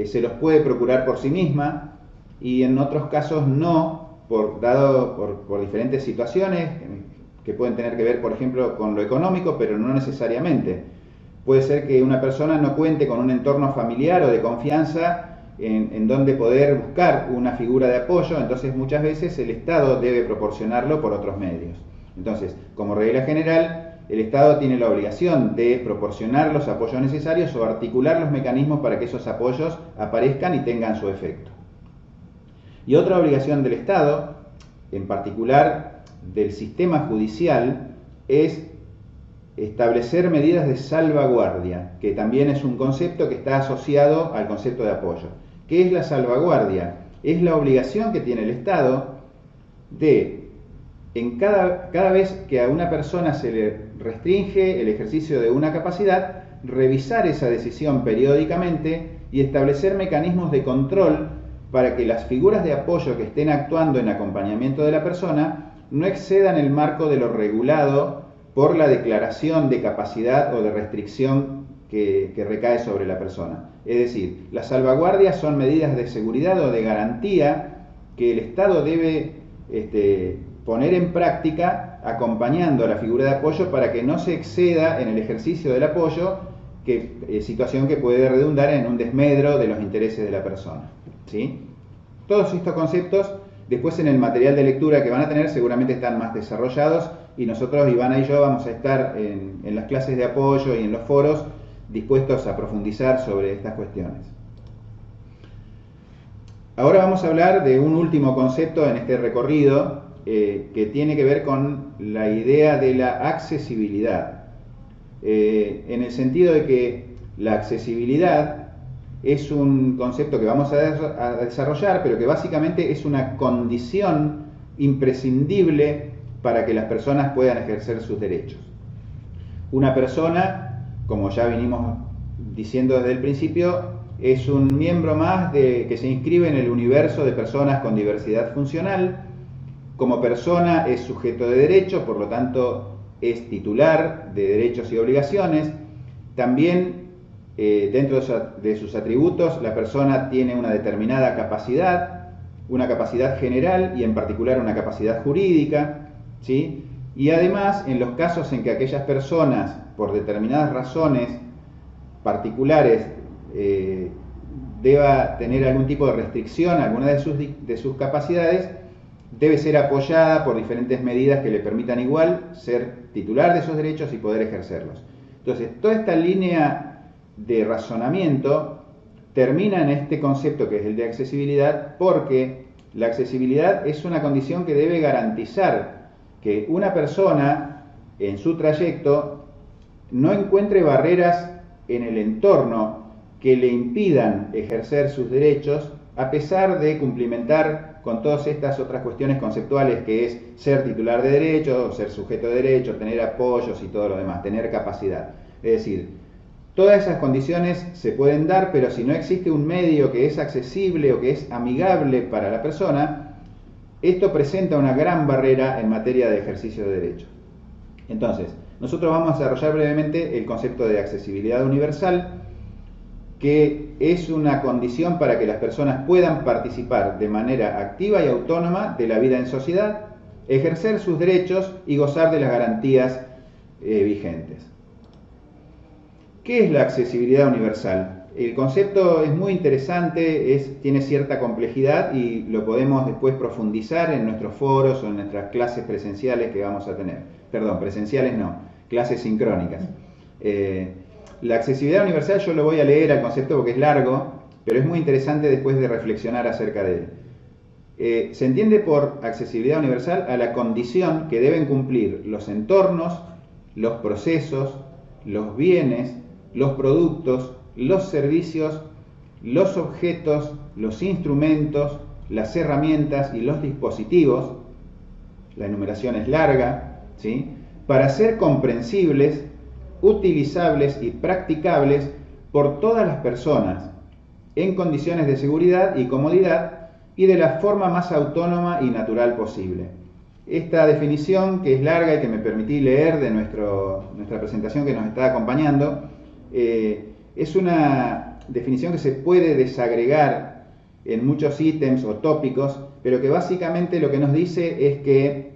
se los puede procurar por sí misma y en otros casos no, por diferentes situaciones que pueden tener que ver, por ejemplo, con lo económico, pero no necesariamente. Puede ser que una persona no cuente con un entorno familiar o de confianza en donde poder buscar una figura de apoyo, entonces muchas veces el Estado debe proporcionarlo por otros medios. Entonces, como regla general, el Estado tiene la obligación de proporcionar los apoyos necesarios o articular los mecanismos para que esos apoyos aparezcan y tengan su efecto. Y otra obligación del Estado, en particular del sistema judicial, es establecer medidas de salvaguardia, que también es un concepto que está asociado al concepto de apoyo. ¿Qué es la salvaguardia? Es la obligación que tiene el Estado de, cada vez que a una persona se le restringe el ejercicio de una capacidad, revisar esa decisión periódicamente y establecer mecanismos de control para que las figuras de apoyo que estén actuando en acompañamiento de la persona no excedan el marco de lo regulado por la declaración de capacidad o de restricción que recae sobre la persona. Es decir, las salvaguardias son medidas de seguridad o de garantía que el Estado debe poner en práctica acompañando a la figura de apoyo para que no se exceda en el ejercicio del apoyo, situación que puede redundar en un desmedro de los intereses de la persona, ¿sí? Todos estos conceptos después en el material de lectura que van a tener seguramente están más desarrollados y nosotros, Ivana y yo, vamos a estar en las clases de apoyo y en los foros dispuestos a profundizar sobre estas cuestiones. Ahora vamos a hablar de un último concepto en este recorrido que tiene que ver con la idea de la accesibilidad, en el sentido de que la accesibilidad es un concepto que vamos a desarrollar, pero que básicamente es una condición imprescindible para que las personas puedan ejercer sus derechos. Una persona, como ya vinimos diciendo desde el principio, es un miembro más que se inscribe en el universo de personas con diversidad funcional. Como persona es sujeto de derecho, por lo tanto es titular de derechos y obligaciones. También dentro de sus atributos la persona tiene una determinada capacidad, una capacidad general y en particular una capacidad jurídica, ¿sí? Y además, en los casos en que aquellas personas, por determinadas razones particulares, deba tener algún tipo de restricción a alguna de sus capacidades, debe ser apoyada por diferentes medidas que le permitan igual ser titular de esos derechos y poder ejercerlos. Entonces, toda esta línea de razonamiento termina en este concepto que es el de accesibilidad, porque la accesibilidad es una condición que debe garantizar que una persona en su trayecto no encuentre barreras en el entorno que le impidan ejercer sus derechos, a pesar de cumplimentar con todas estas otras cuestiones conceptuales, que es ser titular de derechos, ser sujeto de derechos, tener apoyos y todo lo demás, tener capacidad. Es decir, todas esas condiciones se pueden dar, pero si no existe un medio que es accesible o que es amigable para la persona, esto presenta una gran barrera en materia de ejercicio de derechos. Entonces, nosotros vamos a desarrollar brevemente el concepto de accesibilidad universal, que es una condición para que las personas puedan participar de manera activa y autónoma de la vida en sociedad, ejercer sus derechos y gozar de las garantías vigentes. ¿Qué es la accesibilidad universal? El concepto es muy interesante, tiene cierta complejidad y lo podemos después profundizar en nuestros foros o en nuestras clases presenciales que vamos a tener. Perdón, presenciales no, clases sincrónicas. La accesibilidad universal yo lo voy a leer al concepto porque es largo, pero es muy interesante después de reflexionar acerca de él. Se entiende por accesibilidad universal a la condición que deben cumplir los entornos, los procesos, los bienes, los productos, los servicios, los objetos, los instrumentos, las herramientas y los dispositivos, la enumeración es larga, ¿sí?, para ser comprensibles, utilizables y practicables por todas las personas en condiciones de seguridad y comodidad y de la forma más autónoma y natural posible. Esta definición, que es larga y que me permití leer de nuestra presentación que nos está acompañando, es una definición que se puede desagregar en muchos ítems o tópicos, pero que básicamente lo que nos dice es que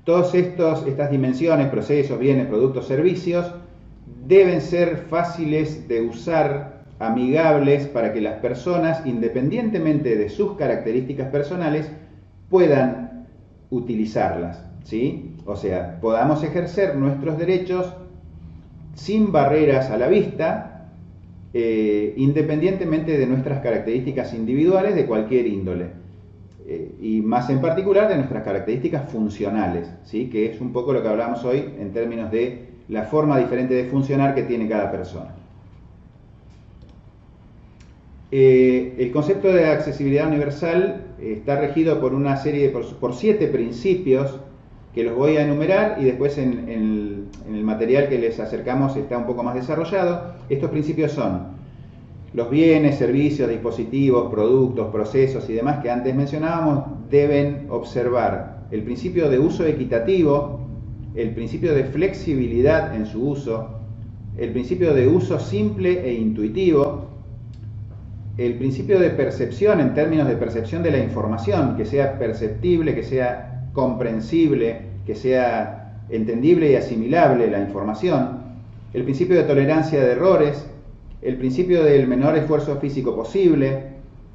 todas estas dimensiones, procesos, bienes, productos, servicios, deben ser fáciles de usar, amigables, para que las personas, independientemente de sus características personales, puedan utilizarlas, ¿sí? O sea, podamos ejercer nuestros derechos sin barreras a la vista, independientemente de nuestras características individuales de cualquier índole. Y más en particular de nuestras características funcionales, ¿sí?, que es un poco lo que hablamos hoy en términos de la forma diferente de funcionar que tiene cada persona. El concepto de accesibilidad universal está regido por una serie por 7 principios que los voy a enumerar y después en el material que les acercamos está un poco más desarrollado. Estos principios son los bienes, servicios, dispositivos, productos, procesos y demás que antes mencionábamos deben observar el principio de uso equitativo, el principio de flexibilidad en su uso, el principio de uso simple e intuitivo, el principio de percepción en términos de percepción de la información, que sea perceptible, que sea comprensible, que sea entendible y asimilable la información, el principio de tolerancia de errores, el principio del menor esfuerzo físico posible,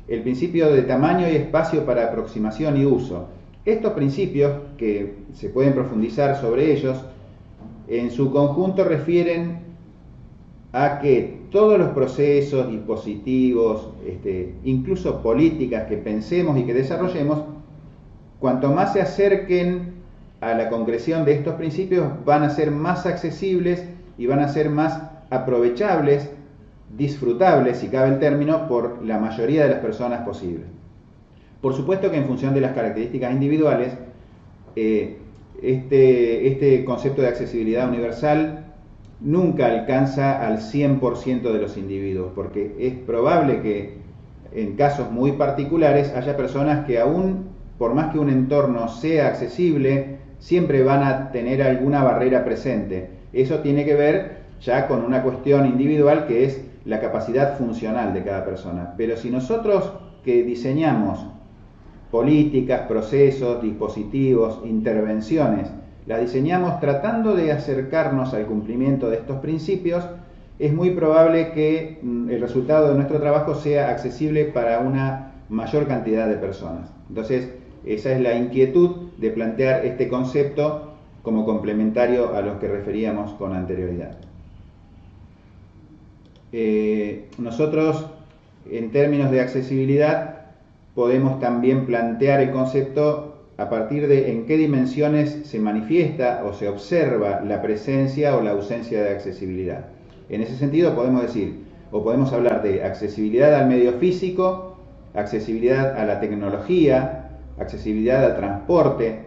el principio de tamaño y espacio para aproximación y uso. Estos principios, que se pueden profundizar sobre ellos, en su conjunto refieren a que todos los procesos, dispositivos, incluso políticas que pensemos y que desarrollemos, cuanto más se acerquen a la concreción de estos principios, van a ser más accesibles y van a ser más aprovechables disfrutable, si cabe el término, por la mayoría de las personas posible. Por supuesto que en función de las características individuales, este concepto de accesibilidad universal nunca alcanza al 100% de los individuos, porque es probable que en casos muy particulares haya personas que aún, por más que un entorno sea accesible, siempre van a tener alguna barrera presente. Eso tiene que ver ya con una cuestión individual que es la capacidad funcional de cada persona. Pero si nosotros que diseñamos políticas, procesos, dispositivos, intervenciones, las diseñamos tratando de acercarnos al cumplimiento de estos principios, es muy probable que el resultado de nuestro trabajo sea accesible para una mayor cantidad de personas. Entonces, esa es la inquietud de plantear este concepto como complementario a los que referíamos con anterioridad. Nosotros, en términos de accesibilidad, podemos también plantear el concepto a partir de en qué dimensiones se manifiesta o se observa la presencia o la ausencia de accesibilidad. En ese sentido podemos decir, o podemos hablar de accesibilidad al medio físico, accesibilidad a la tecnología, accesibilidad al transporte,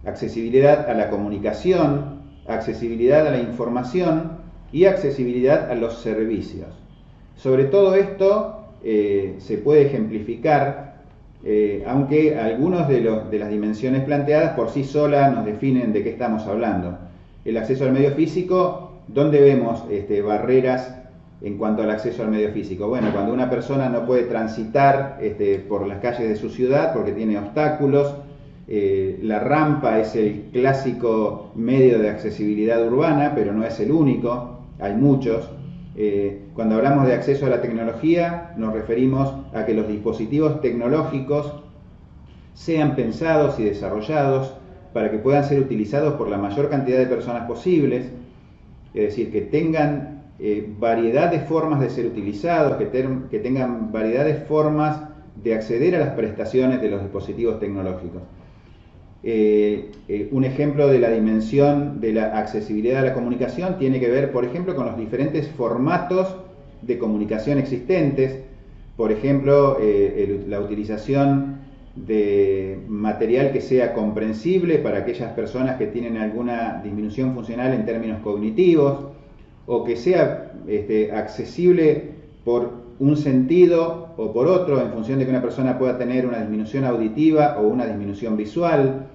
accesibilidad a la comunicación, accesibilidad a la información y accesibilidad a los servicios. Sobre todo esto se puede ejemplificar, aunque algunos de las dimensiones planteadas por sí solas nos definen de qué estamos hablando. El acceso al medio físico, ¿dónde vemos barreras en cuanto al acceso al medio físico? Bueno, cuando una persona no puede transitar por las calles de su ciudad porque tiene obstáculos, la rampa es el clásico medio de accesibilidad urbana, pero no es el único, hay muchos. Cuando hablamos de acceso a la tecnología, nos referimos a que los dispositivos tecnológicos sean pensados y desarrollados para que puedan ser utilizados por la mayor cantidad de personas posibles, es decir, que tengan variedad de formas de ser utilizados, que tengan variedad de formas de acceder a las prestaciones de los dispositivos tecnológicos. Un ejemplo de la dimensión de la accesibilidad a la comunicación tiene que ver, por ejemplo, con los diferentes formatos de comunicación existentes. Por ejemplo, la utilización de material que sea comprensible para aquellas personas que tienen alguna disminución funcional en términos cognitivos, o que sea accesible por un sentido o por otro, en función de que una persona pueda tener una disminución auditiva o una disminución visual.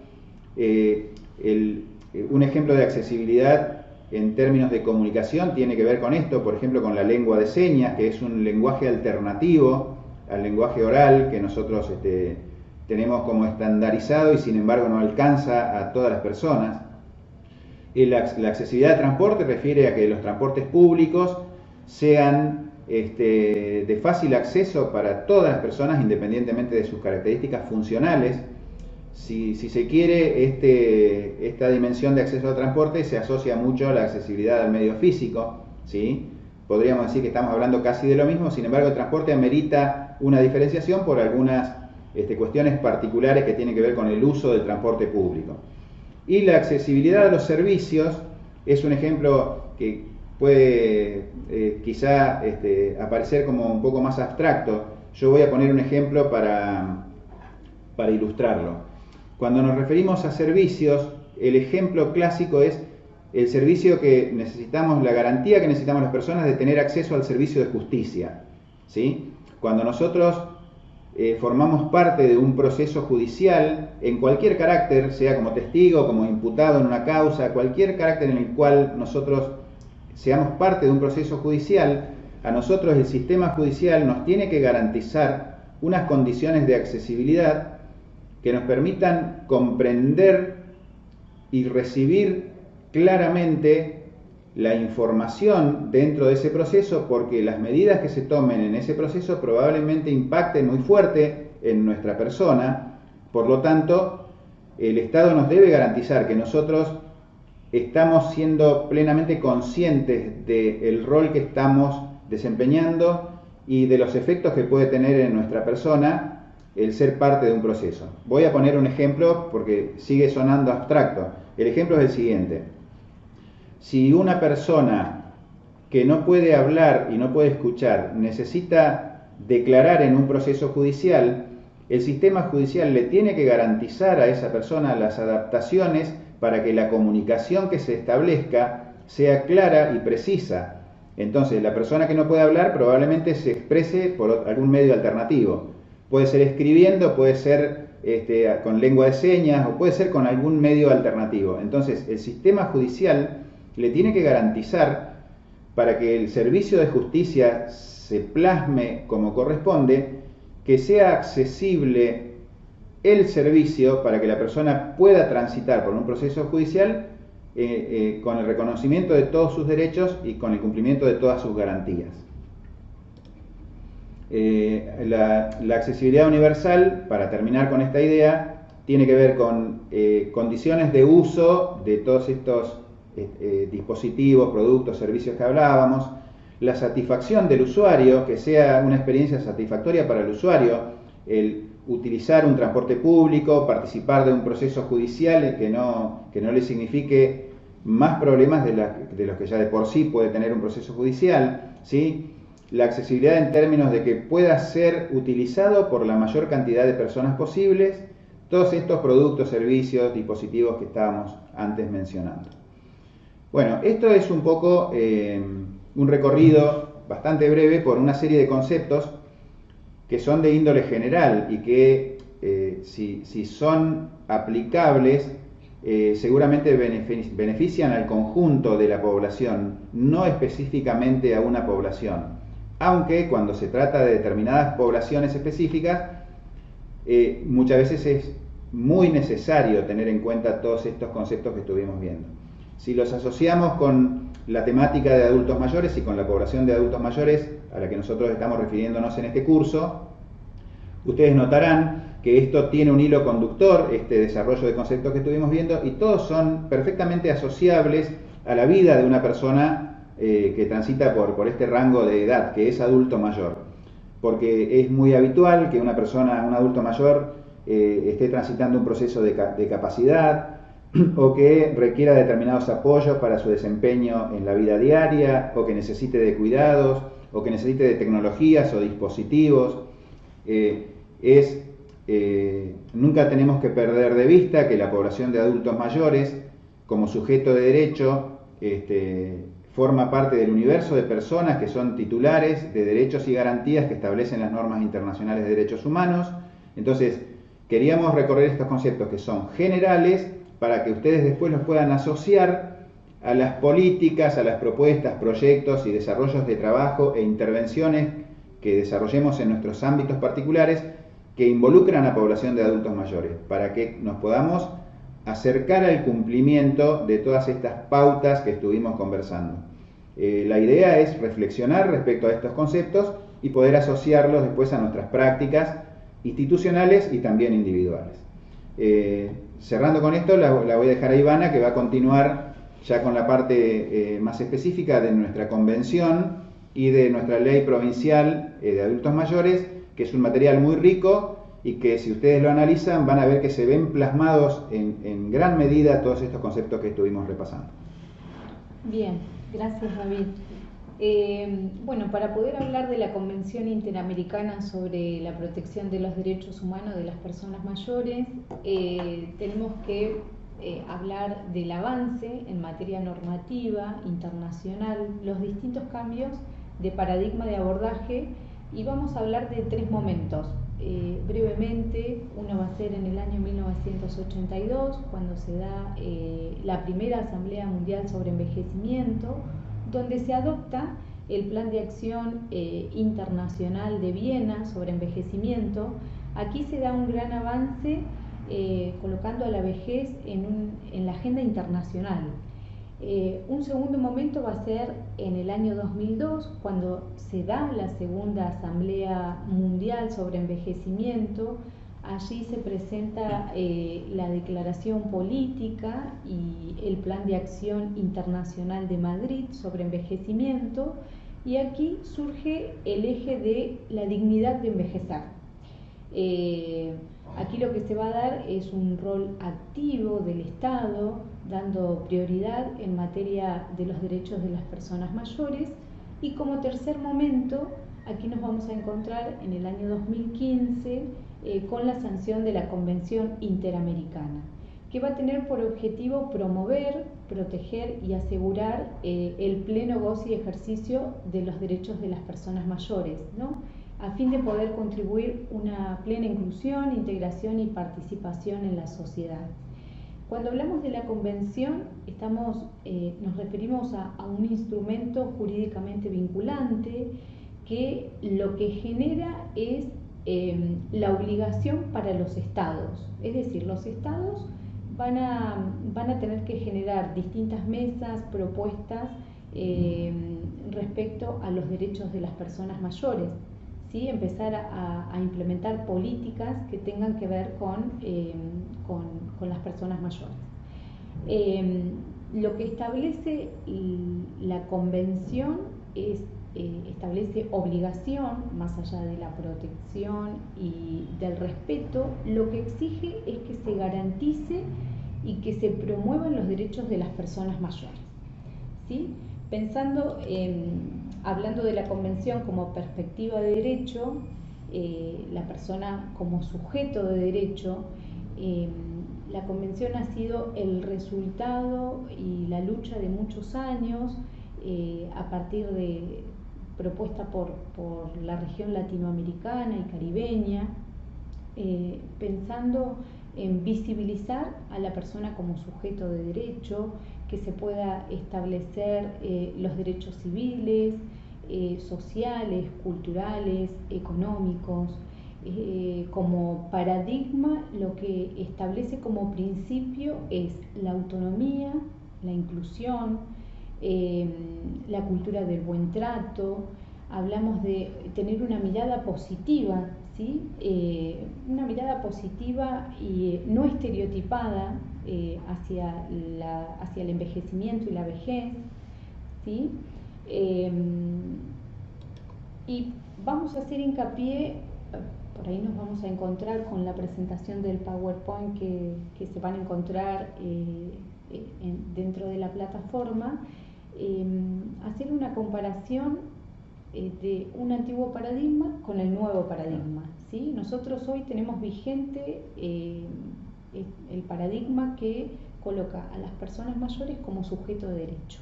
Un ejemplo de accesibilidad en términos de comunicación tiene que ver con esto, por ejemplo, con la lengua de señas, que es un lenguaje alternativo al lenguaje oral que nosotros tenemos como estandarizado y sin embargo no alcanza a todas las personas. La accesibilidad de transporte refiere a que los transportes públicos sean de fácil acceso para todas las personas independientemente de sus características funcionales. Si se quiere, esta dimensión de acceso al transporte se asocia mucho a la accesibilidad al medio físico, ¿sí? Podríamos decir que estamos hablando casi de lo mismo, sin embargo el transporte amerita una diferenciación por algunas cuestiones particulares que tienen que ver con el uso del transporte público. Y la accesibilidad a los servicios es un ejemplo que puede quizá aparecer como un poco más abstracto. Yo voy a poner un ejemplo para ilustrarlo. Cuando nos referimos a servicios, el ejemplo clásico es el servicio que necesitamos, la garantía que necesitamos las personas de tener acceso al servicio de justicia, ¿sí? Cuando nosotros formamos parte de un proceso judicial en cualquier carácter, sea como testigo, como imputado en una causa, cualquier carácter en el cual nosotros seamos parte de un proceso judicial, a nosotros el sistema judicial nos tiene que garantizar unas condiciones de accesibilidad que nos permitan comprender y recibir claramente la información dentro de ese proceso, porque las medidas que se tomen en ese proceso probablemente impacten muy fuerte en nuestra persona. Por lo tanto, el Estado nos debe garantizar que nosotros estamos siendo plenamente conscientes del rol que estamos desempeñando y de los efectos que puede tener en nuestra persona el ser parte de un proceso. Voy a poner un ejemplo porque sigue sonando abstracto. El ejemplo es el siguiente. Si una persona que no puede hablar y no puede escuchar necesita declarar en un proceso judicial, el sistema judicial le tiene que garantizar a esa persona las adaptaciones para que la comunicación que se establezca sea clara y precisa. Entonces, la persona que no puede hablar probablemente se exprese por algún medio alternativo. Puede ser escribiendo, puede ser con lengua de señas o puede ser con algún medio alternativo. Entonces, el sistema judicial le tiene que garantizar, para que el servicio de justicia se plasme como corresponde, que sea accesible el servicio para que la persona pueda transitar por un proceso judicial con el reconocimiento de todos sus derechos y con el cumplimiento de todas sus garantías. La accesibilidad universal, para terminar con esta idea, tiene que ver con condiciones de uso de todos estos dispositivos, productos, servicios que hablábamos, la satisfacción del usuario, que sea una experiencia satisfactoria para el usuario, el utilizar un transporte público, participar de un proceso judicial que no le signifique más problemas de los que ya de por sí puede tener un proceso judicial, ¿sí? La accesibilidad en términos de que pueda ser utilizado por la mayor cantidad de personas posibles, todos estos productos, servicios, dispositivos que estábamos antes mencionando. Bueno, esto es un poco un recorrido bastante breve por una serie de conceptos que son de índole general y que si son aplicables seguramente benefician al conjunto de la población, no específicamente a una población. Aunque cuando se trata de determinadas poblaciones específicas, muchas veces es muy necesario tener en cuenta todos estos conceptos que estuvimos viendo. Si los asociamos con la temática de adultos mayores y con la población de adultos mayores a la que nosotros estamos refiriéndonos en este curso, ustedes notarán que esto tiene un hilo conductor, este desarrollo de conceptos que estuvimos viendo, y todos son perfectamente asociables a la vida de una persona que transita por este rango de edad, que es adulto mayor. Porque es muy habitual que una persona, un adulto mayor, esté transitando un proceso de capacidad o que requiera determinados apoyos para su desempeño en la vida diaria, o que necesite de cuidados, o que necesite de tecnologías o dispositivos. Nunca tenemos que perder de vista que la población de adultos mayores, como sujeto de derecho, forma parte del universo de personas que son titulares de derechos y garantías que establecen las normas internacionales de derechos humanos. Entonces, queríamos recorrer estos conceptos que son generales para que ustedes después los puedan asociar a las políticas, a las propuestas, proyectos y desarrollos de trabajo e intervenciones que desarrollemos en nuestros ámbitos particulares que involucran a la población de adultos mayores, para que nos podamos acercar al cumplimiento de todas estas pautas que estuvimos conversando. La idea es reflexionar respecto a estos conceptos y poder asociarlos después a nuestras prácticas institucionales y también individuales. Cerrando con esto, la voy a dejar a Ivana, que va a continuar ya con la parte más específica de nuestra convención y de nuestra ley provincial de adultos mayores, que es un material muy rico y que si ustedes lo analizan van a ver que se ven plasmados en gran medida todos estos conceptos que estuvimos repasando.
Bien, gracias David. Bueno, para poder hablar de la Convención Interamericana sobre la protección de los derechos humanos de las personas mayores, tenemos que hablar del avance en materia normativa, internacional, los distintos cambios de paradigma de abordaje, y vamos a hablar de 3 momentos. Brevemente, uno va a ser en el año 1982, cuando se da la primera Asamblea Mundial sobre Envejecimiento, donde se adopta el Plan de Acción Internacional de Viena sobre envejecimiento. Aquí se da un gran avance colocando a la vejez en la agenda internacional. Un segundo momento va a ser en el año 2002, cuando se da la segunda Asamblea Mundial sobre Envejecimiento. Allí se presenta la declaración política y el Plan de Acción Internacional de Madrid sobre envejecimiento, y aquí surge el eje de la dignidad de envejecer. Aquí lo que se va a dar es un rol activo del Estado, dando prioridad en materia de los derechos de las personas mayores. Y como tercer momento, aquí nos vamos a encontrar en el año 2015 con la sanción de la Convención Interamericana, que va a tener por objetivo promover, proteger y asegurar el pleno goce y ejercicio de los derechos de las personas mayores, ¿no?, a fin de poder contribuir una plena inclusión, integración y participación en la sociedad. Cuando hablamos de la convención, nos referimos a un instrumento jurídicamente vinculante que lo que genera es la obligación para los estados. Es decir, los estados van a tener que generar distintas mesas, propuestas respecto a los derechos de las personas mayores. ¿Sí? Empezar a implementar políticas que tengan que ver con las personas mayores. Lo que establece la convención establece obligación, más allá de la protección y del respeto. Lo que exige es que se garantice y que se promuevan los derechos de las personas mayores, ¿sí? Hablando de la convención como perspectiva de derecho, la persona como sujeto de derecho, la convención ha sido el resultado y la lucha de muchos años a partir de propuesta por la región latinoamericana y caribeña, pensando en visibilizar a la persona como sujeto de derecho, que se pueda establecer los derechos civiles, sociales, culturales, económicos. Como paradigma, lo que establece como principio es la autonomía, la inclusión, la cultura del buen trato. Hablamos de tener una mirada positiva, ¿sí? Una mirada positiva y no estereotipada hacia el envejecimiento y la vejez, ¿sí? Y vamos a hacer hincapié, por ahí nos vamos a encontrar con la presentación del PowerPoint que se van a encontrar dentro de la plataforma, hacer una comparación de un antiguo paradigma con el nuevo paradigma, ¿sí? Nosotros hoy tenemos vigente el paradigma que coloca a las personas mayores como sujeto de derecho.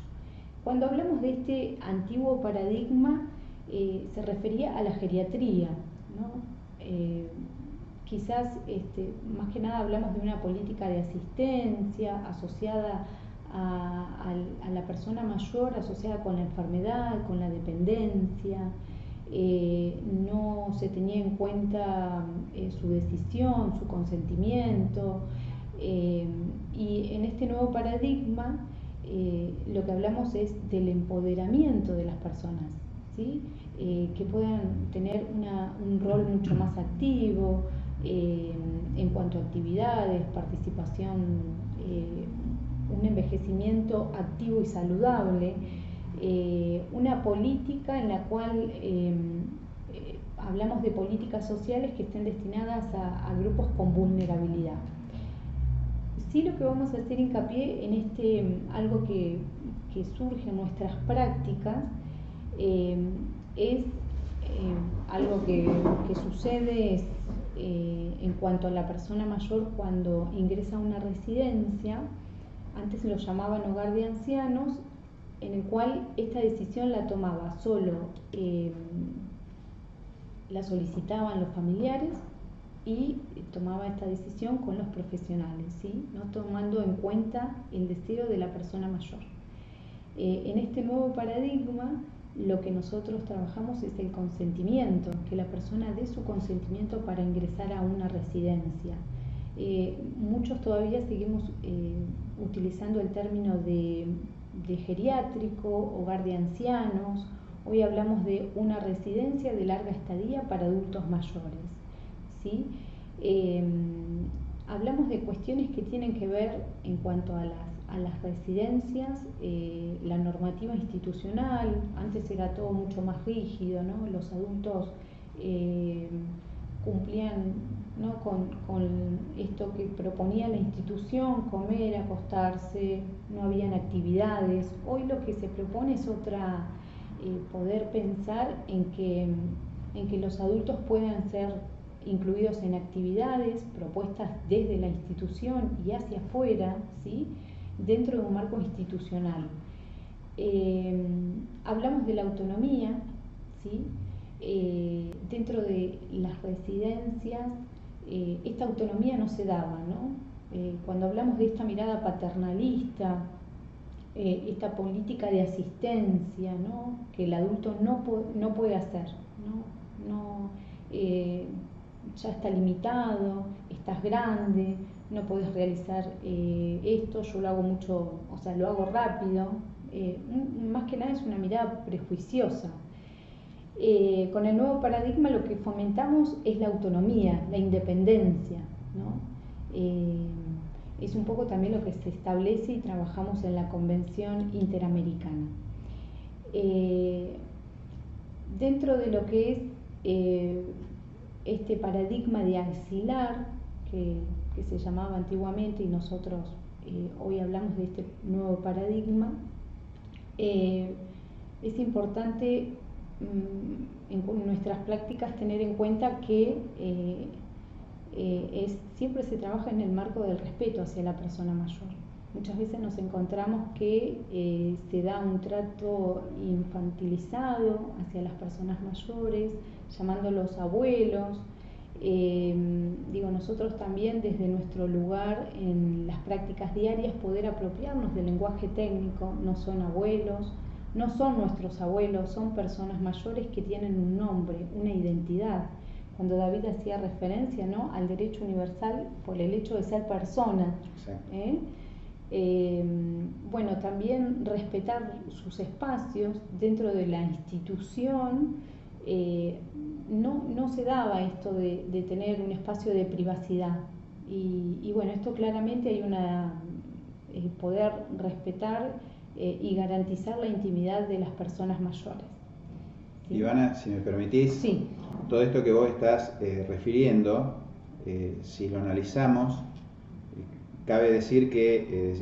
Cuando hablamos de este antiguo paradigma, se refería a la geriatría, ¿no? Quizás más que nada hablamos de una política de asistencia asociada a la persona mayor, asociada con la enfermedad, con la dependencia. No se tenía en cuenta su decisión, su consentimiento, y en este nuevo paradigma lo que hablamos es del empoderamiento de las personas, ¿sí? Que puedan tener un rol mucho más activo en cuanto a actividades, participación, un envejecimiento activo y saludable, una política en la cual hablamos de políticas sociales que estén destinadas a grupos con vulnerabilidad. Sí, lo que vamos a hacer hincapié en algo que surge en nuestras prácticas, es algo que sucede en cuanto a la persona mayor cuando ingresa a una residencia. Antes lo llamaban hogar de ancianos, en el cual esta decisión la tomaba solo, la solicitaban los familiares y tomaba esta decisión con los profesionales, ¿sí? No tomando en cuenta el deseo de la persona mayor. En este nuevo paradigma, lo que nosotros trabajamos es el consentimiento, que la persona dé su consentimiento para ingresar a una residencia. Muchos todavía seguimos utilizando el término de geriátrico, hogar de ancianos. Hoy hablamos de una residencia de larga estadía para adultos mayores, ¿sí? Hablamos de cuestiones que tienen que ver en cuanto a las residencias, la normativa institucional. Antes era todo mucho más rígido, ¿no? Los adultos cumplían, ¿no?, con esto que proponía la institución: comer, acostarse, no habían actividades. Hoy lo que se propone es poder pensar en que los adultos puedan ser incluidos en actividades propuestas desde la institución y hacia afuera, ¿sí?, dentro de un marco institucional. Hablamos de la autonomía, ¿sí? Dentro de las residencias, esta autonomía no se daba, ¿no? Cuando hablamos de esta mirada paternalista, esta política de asistencia, ¿no?, que el adulto no puede hacer, ya está limitado, estás grande, no puedes realizar esto, yo lo hago mucho, o sea, lo hago rápido. Más que nada es una mirada prejuiciosa. Con el nuevo paradigma lo que fomentamos es la autonomía, la independencia, ¿no? Es un poco también lo que se establece y trabajamos en la Convención Interamericana. Dentro de lo que es este paradigma de axilar, que se llamaba antiguamente, y nosotros hoy hablamos de este nuevo paradigma, es importante en nuestras prácticas tener en cuenta que siempre se trabaja en el marco del respeto hacia la persona mayor. Muchas veces nos encontramos que se da un trato infantilizado hacia las personas mayores, llamándolos abuelos. Nosotros también desde nuestro lugar en las prácticas diarias poder apropiarnos del lenguaje técnico. No son abuelos, no son nuestros abuelos, son personas mayores que tienen un nombre, una identidad. Cuando David hacía referencia, ¿no?, al derecho universal por el hecho de ser persona, también respetar sus espacios dentro de la institución. No se daba esto de tener un espacio de privacidad y esto claramente hay poder respetar y garantizar la intimidad de las personas mayores.
¿Sí? Ivana, si me permitís,
sí,
todo esto que vos estás refiriendo, si lo analizamos, cabe decir que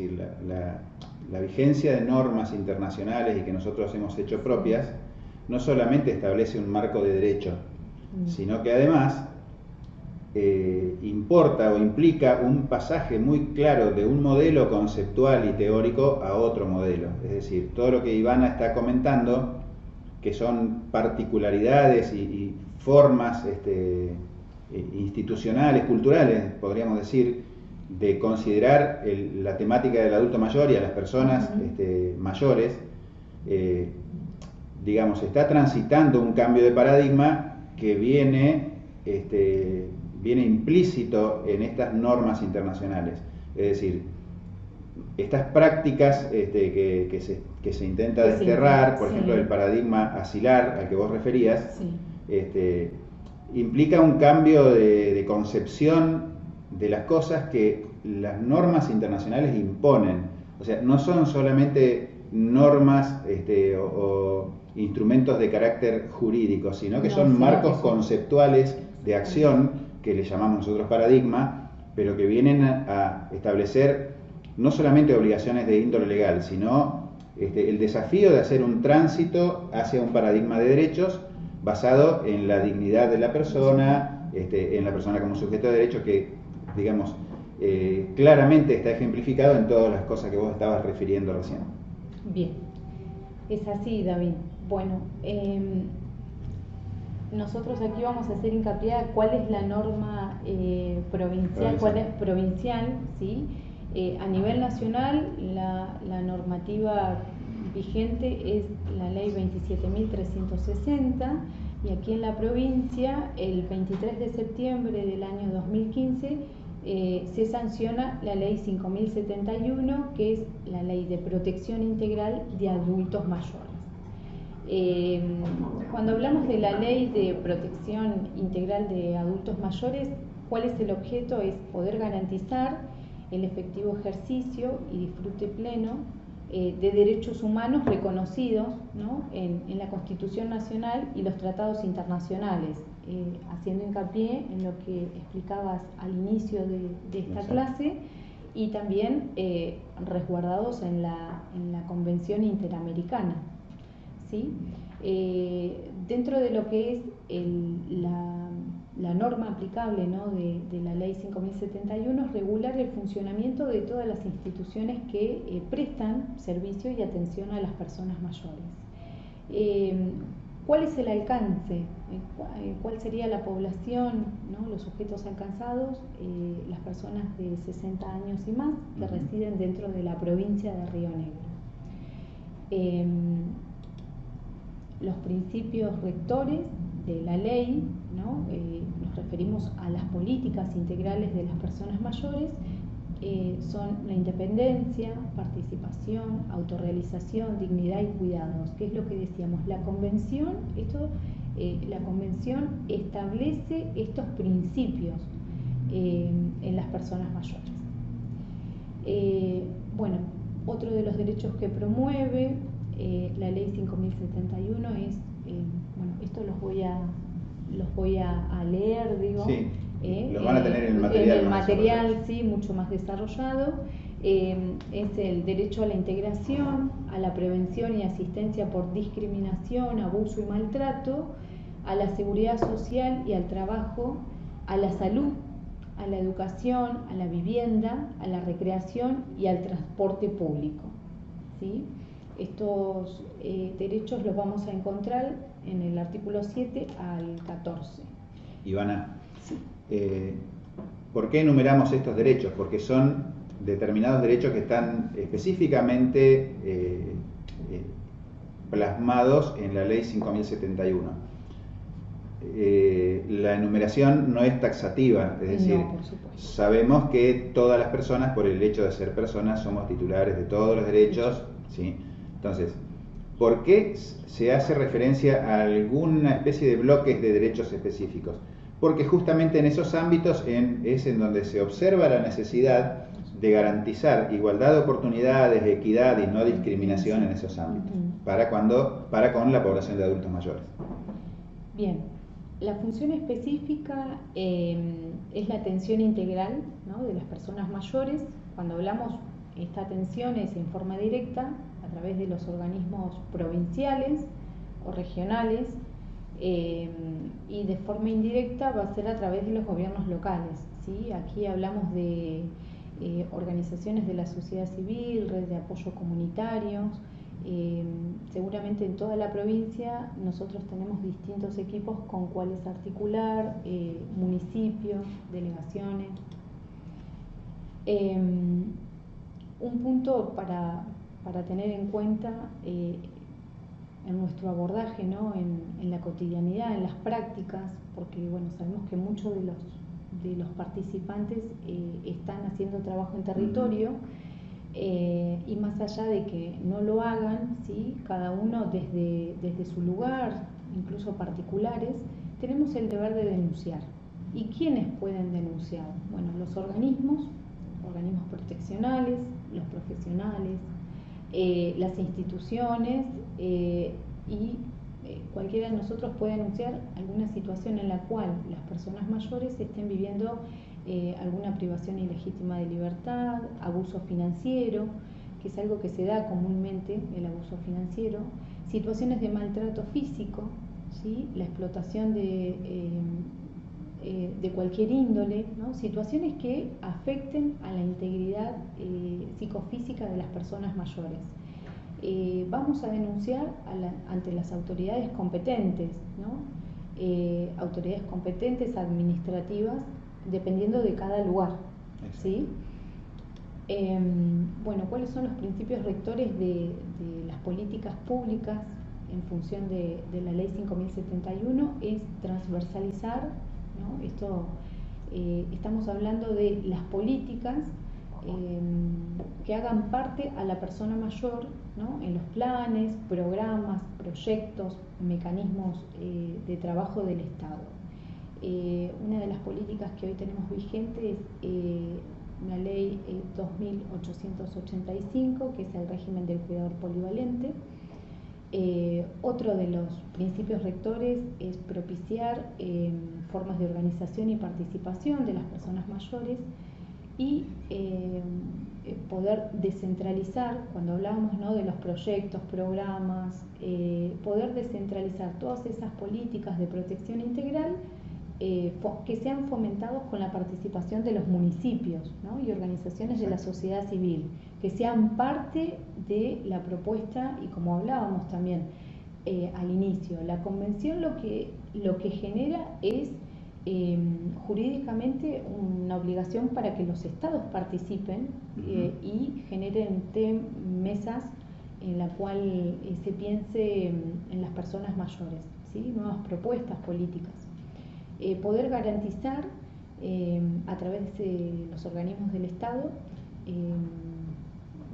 la vigencia de normas internacionales y que nosotros hemos hecho propias no solamente establece un marco de derecho, sino que además importa o implica un pasaje muy claro de un modelo conceptual y teórico a otro modelo. Es decir, todo lo que Ivana está comentando, que son particularidades y formas institucionales, culturales, podríamos decir, de considerar la temática del adulto mayor y a las personas mayores, está transitando un cambio de paradigma que viene implícito en estas normas internacionales. Es decir, estas prácticas que se intenta desterrar, por ejemplo, el paradigma asilar al que vos referías, implica un cambio de concepción de las cosas que las normas internacionales imponen. O sea, no son solamente normas o instrumentos de carácter jurídico, sino que son marcos conceptuales de acción, que le llamamos nosotros paradigma, pero que vienen a establecer no solamente obligaciones de índole legal, sino el desafío de hacer un tránsito hacia un paradigma de derechos basado en la dignidad de la persona, en la persona como sujeto de derechos, que, claramente está ejemplificado en todas las cosas que vos estabas refiriendo recién.
Bien, es así, David. Bueno, nosotros aquí vamos a hacer hincapié a cuál es la norma provincial, ¿sí? A nivel nacional, la normativa vigente es la ley 27.360 y aquí en la provincia, el 23 de septiembre del año 2015, se sanciona la ley 5.071, que es la ley de protección integral de adultos mayores. Cuando hablamos de la ley de protección integral de adultos mayores, ¿cuál es el objeto? Es poder garantizar el efectivo ejercicio y disfrute pleno de derechos humanos reconocidos, ¿no?, en la Constitución Nacional y los tratados internacionales. haciendo hincapié en lo que explicabas al inicio de esta clase, y también resguardados en la Convención Interamericana, ¿sí? Dentro de lo que es la norma aplicable, ¿no?, de la Ley 5071, es regular el funcionamiento de todas las instituciones que prestan servicio y atención a las personas mayores. ¿Cuál es el alcance? ¿Cuál sería la población, ¿no?, los sujetos alcanzados? Las personas de 60 años y más que residen dentro de la provincia de Río Negro. Los principios rectores de la ley, ¿no?, nos referimos a las políticas integrales de las personas mayores, son la independencia, participación, autorrealización, dignidad y cuidados, que es lo que decíamos. La convención establece estos principios en las personas mayores. Bueno, otro de los derechos que promueve la Ley 5071 es, bueno, esto los voy a leer, digo.
Sí. Los van a tener en el material.
En el material, sí, mucho más desarrollado. Es el derecho a la integración, a la prevención y asistencia por discriminación, abuso y maltrato, a la seguridad social y al trabajo, a la salud, a la educación, a la vivienda, a la recreación y al transporte público, ¿sí? Estos derechos los vamos a encontrar en el artículo 7 al 14.
Ivana,
sí.
¿Por qué enumeramos estos derechos? Porque son determinados derechos que están específicamente plasmados en la Ley 5071. La enumeración no es taxativa, es decir,
no,
sabemos que todas las personas, por el hecho de ser personas, somos titulares de todos los derechos, ¿sí? Entonces, ¿por qué se hace referencia a alguna especie de bloques de derechos específicos? Porque justamente en esos ámbitos es en donde se observa la necesidad de garantizar igualdad de oportunidades, equidad y no discriminación en esos ámbitos, para con la población de adultos mayores.
Bien, la función específica es la atención integral, ¿no?, de las personas mayores. Cuando hablamos, esta atención es en forma directa a través de los organismos provinciales o regionales, y de forma indirecta va a ser a través de los gobiernos locales, ¿sí? Aquí hablamos de organizaciones de la sociedad civil, redes de apoyo comunitarios. Seguramente en toda la provincia nosotros tenemos distintos equipos con cuales articular, municipios, delegaciones. Un punto para tener en cuenta en nuestro abordaje, ¿no?, en la cotidianidad, en las prácticas, porque bueno, sabemos que muchos de los participantes están haciendo trabajo en territorio, y más allá de que no lo hagan, ¿sí?, cada uno desde su lugar, incluso particulares, tenemos el deber de denunciar. ¿Y quiénes pueden denunciar? Bueno, los organismos proteccionales, los profesionales, las instituciones, y cualquiera de nosotros puede denunciar alguna situación en la cual las personas mayores estén viviendo alguna privación ilegítima de libertad, abuso financiero, que es algo que se da comúnmente, el abuso financiero, situaciones de maltrato físico, ¿sí?, la explotación de cualquier índole, ¿no?, situaciones que afecten a la integridad psicofísica de las personas mayores. Vamos a denunciar ante las autoridades competentes, ¿no?, autoridades competentes administrativas, dependiendo de cada lugar, ¿sí? Bueno, ¿cuáles son los principios rectores de las políticas públicas en función de la Ley 5071? Es transversalizar, ¿no? Esto, estamos hablando de las políticas que hagan parte a la persona mayor, ¿no?, en los planes, programas, proyectos, mecanismos de trabajo del Estado. Una de las políticas que hoy tenemos vigente es la Ley 2885, que es el régimen del cuidador polivalente. Otro de los principios rectores es propiciar formas de organización y participación de las personas mayores y poder descentralizar, cuando hablábamos, ¿no?, de los proyectos, programas, poder descentralizar todas esas políticas de protección integral que sean fomentados con la participación de los municipios, ¿no?, y organizaciones de la sociedad civil, que sean parte de la propuesta. Y como hablábamos también al inicio, la convención lo que genera es jurídicamente una obligación para que los estados participen y generen mesas en la cual se piense en las personas mayores, ¿sí?, nuevas propuestas políticas. Poder garantizar a través de los organismos del Estado,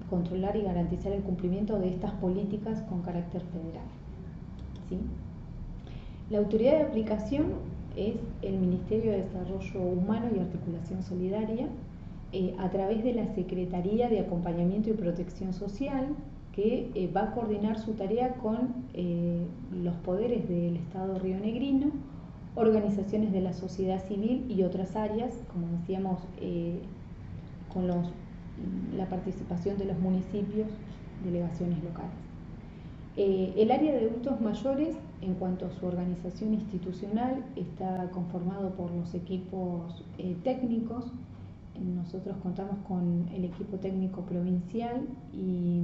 controlar y garantizar el cumplimiento de estas políticas con carácter federal, ¿sí? La autoridad de aplicación es el Ministerio de Desarrollo Humano y Articulación Solidaria, a través de la Secretaría de Acompañamiento y Protección Social, que va a coordinar su tarea con los poderes del Estado rionegrino, organizaciones de la sociedad civil y otras áreas, como decíamos, con la participación de los municipios, delegaciones locales. El área de adultos mayores, en cuanto a su organización institucional, está conformado por los equipos técnicos. Nosotros contamos con el equipo técnico provincial y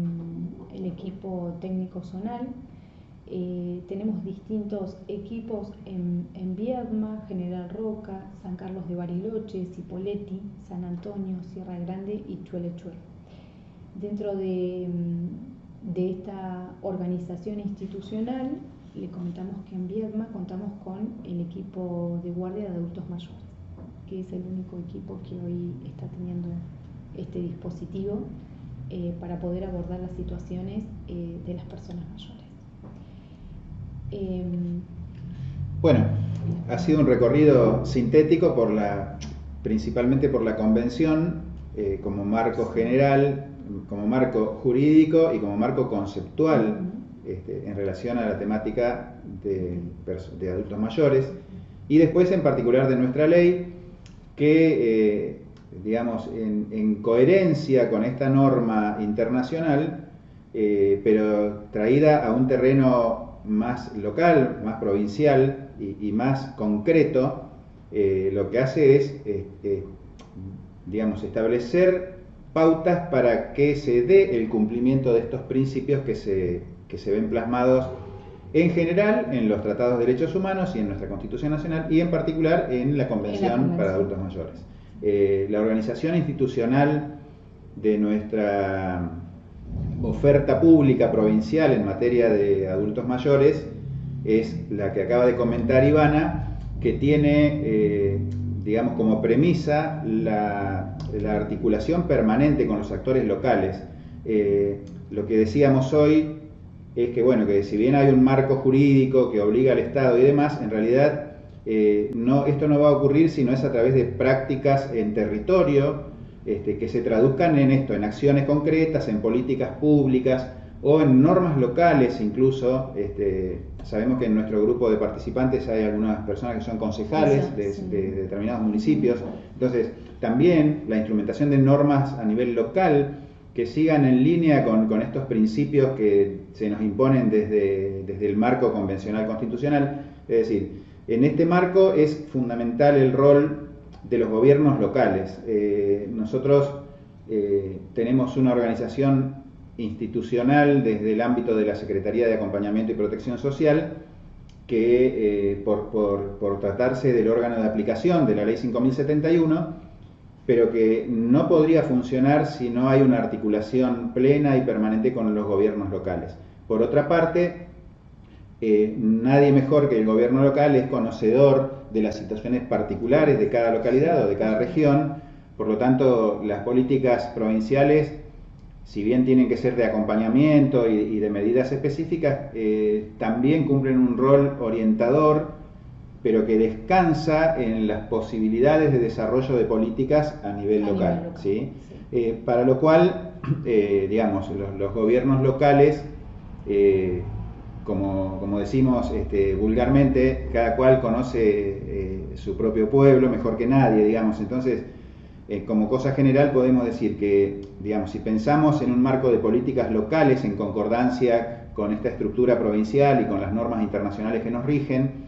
el equipo técnico zonal. Tenemos distintos equipos en Viedma, General Roca, San Carlos de Bariloche, Cipolletti, San Antonio, Sierra Grande y Chuelechuel. Dentro de esta organización institucional, le comentamos que en Viedma contamos con el equipo de guardia de adultos mayores, que es el único equipo que hoy está teniendo este dispositivo para poder abordar las situaciones de las personas mayores.
Bueno, ha sido un recorrido sintético principalmente por la convención como marco general, como marco jurídico y como marco conceptual en relación a la temática de adultos mayores, y después en particular de nuestra ley, que digamos en coherencia con esta norma internacional, pero traída a un terreno más local, más provincial y más concreto, lo que hace es digamos, establecer pautas para que se dé el cumplimiento de estos principios que se ven plasmados en general en los tratados de derechos humanos y en nuestra Constitución Nacional, y en particular en la Convención para Adultos Mayores. La organización institucional de nuestra oferta pública provincial en materia de adultos mayores es la que acaba de comentar Ivana, que tiene digamos como premisa la articulación permanente con los actores locales. Lo que decíamos hoy es que, bueno, que si bien hay un marco jurídico que obliga al Estado y demás, en realidad esto no va a ocurrir si no es a través de prácticas en territorio, que se traduzcan en esto, en acciones concretas, en políticas públicas o en normas locales incluso. Sabemos que en nuestro grupo de participantes hay algunas personas que son concejales de determinados municipios, entonces también la instrumentación de normas a nivel local que sigan en línea con estos principios que se nos imponen desde el marco convencional constitucional. Es decir, en este marco es fundamental el rol de los gobiernos locales. Nosotros tenemos una organización institucional desde el ámbito de la Secretaría de Acompañamiento y Protección Social que por tratarse del órgano de aplicación de la Ley 5071, pero que no podría funcionar si no hay una articulación plena y permanente con los gobiernos locales. Por otra parte, nadie mejor que el gobierno local es conocedor de las situaciones particulares de cada localidad o de cada región. Por lo tanto, las políticas provinciales, si bien tienen que ser de acompañamiento y de medidas específicas, también cumplen un rol orientador, pero que descansa en las posibilidades de desarrollo de políticas a nivel local. ¿Sí? Para lo cual, digamos, los gobiernos locales como decimos vulgarmente, cada cual conoce su propio pueblo mejor que nadie, digamos. Entonces, como cosa general podemos decir que, digamos, si pensamos en un marco de políticas locales en concordancia con esta estructura provincial y con las normas internacionales que nos rigen,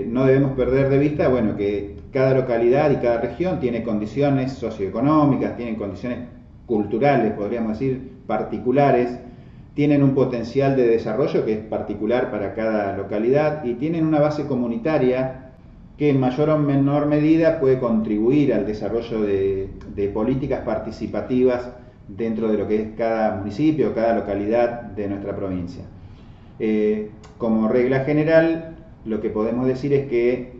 no debemos perder de vista, bueno, que cada localidad y cada región tiene condiciones socioeconómicas, tienen condiciones culturales, podríamos decir, particulares, tienen un potencial de desarrollo que es particular para cada localidad y tienen una base comunitaria que en mayor o menor medida puede contribuir al desarrollo de políticas participativas dentro de lo que es cada municipio, cada localidad de nuestra provincia. Como regla general, lo que podemos decir es que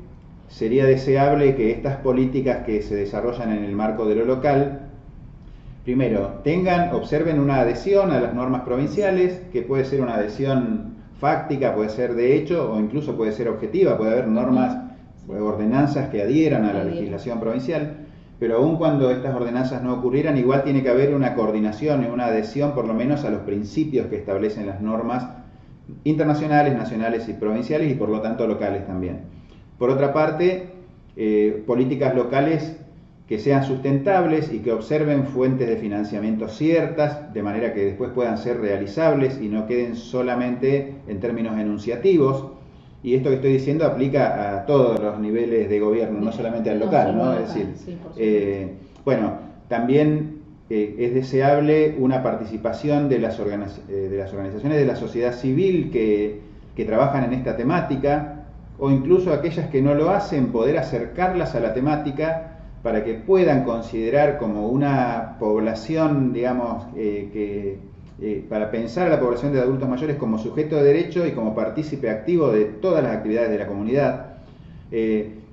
sería deseable que estas políticas que se desarrollan en el marco de lo local, primero, observen una adhesión a las normas provinciales, que puede ser una adhesión fáctica, puede ser de hecho, o incluso puede ser objetiva, puede haber normas o ordenanzas que adhieran a la legislación provincial, pero aun cuando estas ordenanzas no ocurrieran, igual tiene que haber una coordinación y una adhesión por lo menos a los principios que establecen las normas internacionales, nacionales y provinciales y por lo tanto locales también. Por otra parte, políticas locales que sean sustentables y que observen fuentes de financiamiento ciertas, de manera que después puedan ser realizables y no queden solamente en términos enunciativos. Y esto que estoy diciendo aplica a todos los niveles de gobierno, no solamente al local, ¿no? Es decir, bueno, también es deseable una participación de las organizaciones de la sociedad civil que trabajan en esta temática, o incluso aquellas que no lo hacen, poder acercarlas a la temática para que puedan considerar como una población, digamos, para pensar a la población de adultos mayores como sujeto de derecho y como partícipe activo de todas las actividades de la comunidad.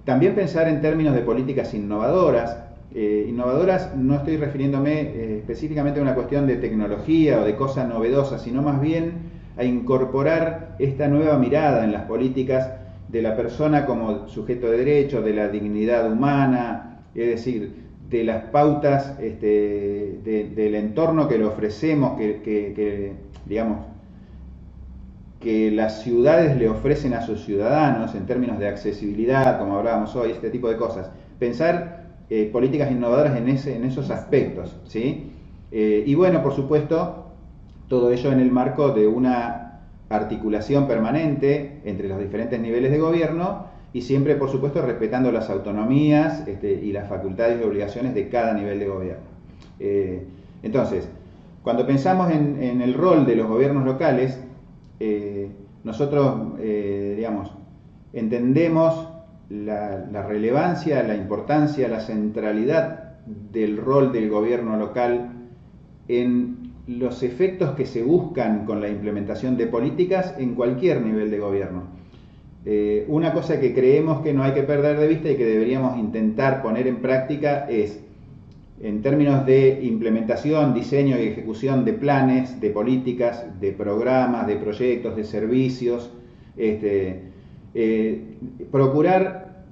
También pensar en términos de políticas innovadoras. Innovadoras no estoy refiriéndome específicamente a una cuestión de tecnología o de cosas novedosas, sino más bien a incorporar esta nueva mirada en las políticas de la persona como sujeto de derecho, de la dignidad humana, es decir, de las pautas del entorno que le ofrecemos, digamos, que las ciudades le ofrecen a sus ciudadanos en términos de accesibilidad, como hablábamos hoy, este tipo de cosas. Pensar políticas innovadoras en esos aspectos, ¿sí? Y bueno, por supuesto, todo ello en el marco de una articulación permanente entre los diferentes niveles de gobierno y siempre, por supuesto, respetando las autonomías y las facultades y obligaciones de cada nivel de gobierno. Entonces, cuando pensamos en el rol de los gobiernos locales, nosotros, digamos, entendemos la relevancia, la importancia, la centralidad del rol del gobierno local en los efectos que se buscan con la implementación de políticas en cualquier nivel de gobierno. Una cosa que creemos que no hay que perder de vista y que deberíamos intentar poner en práctica es, en términos de implementación, diseño y ejecución de planes, de políticas, de programas, de proyectos, de servicios, procurar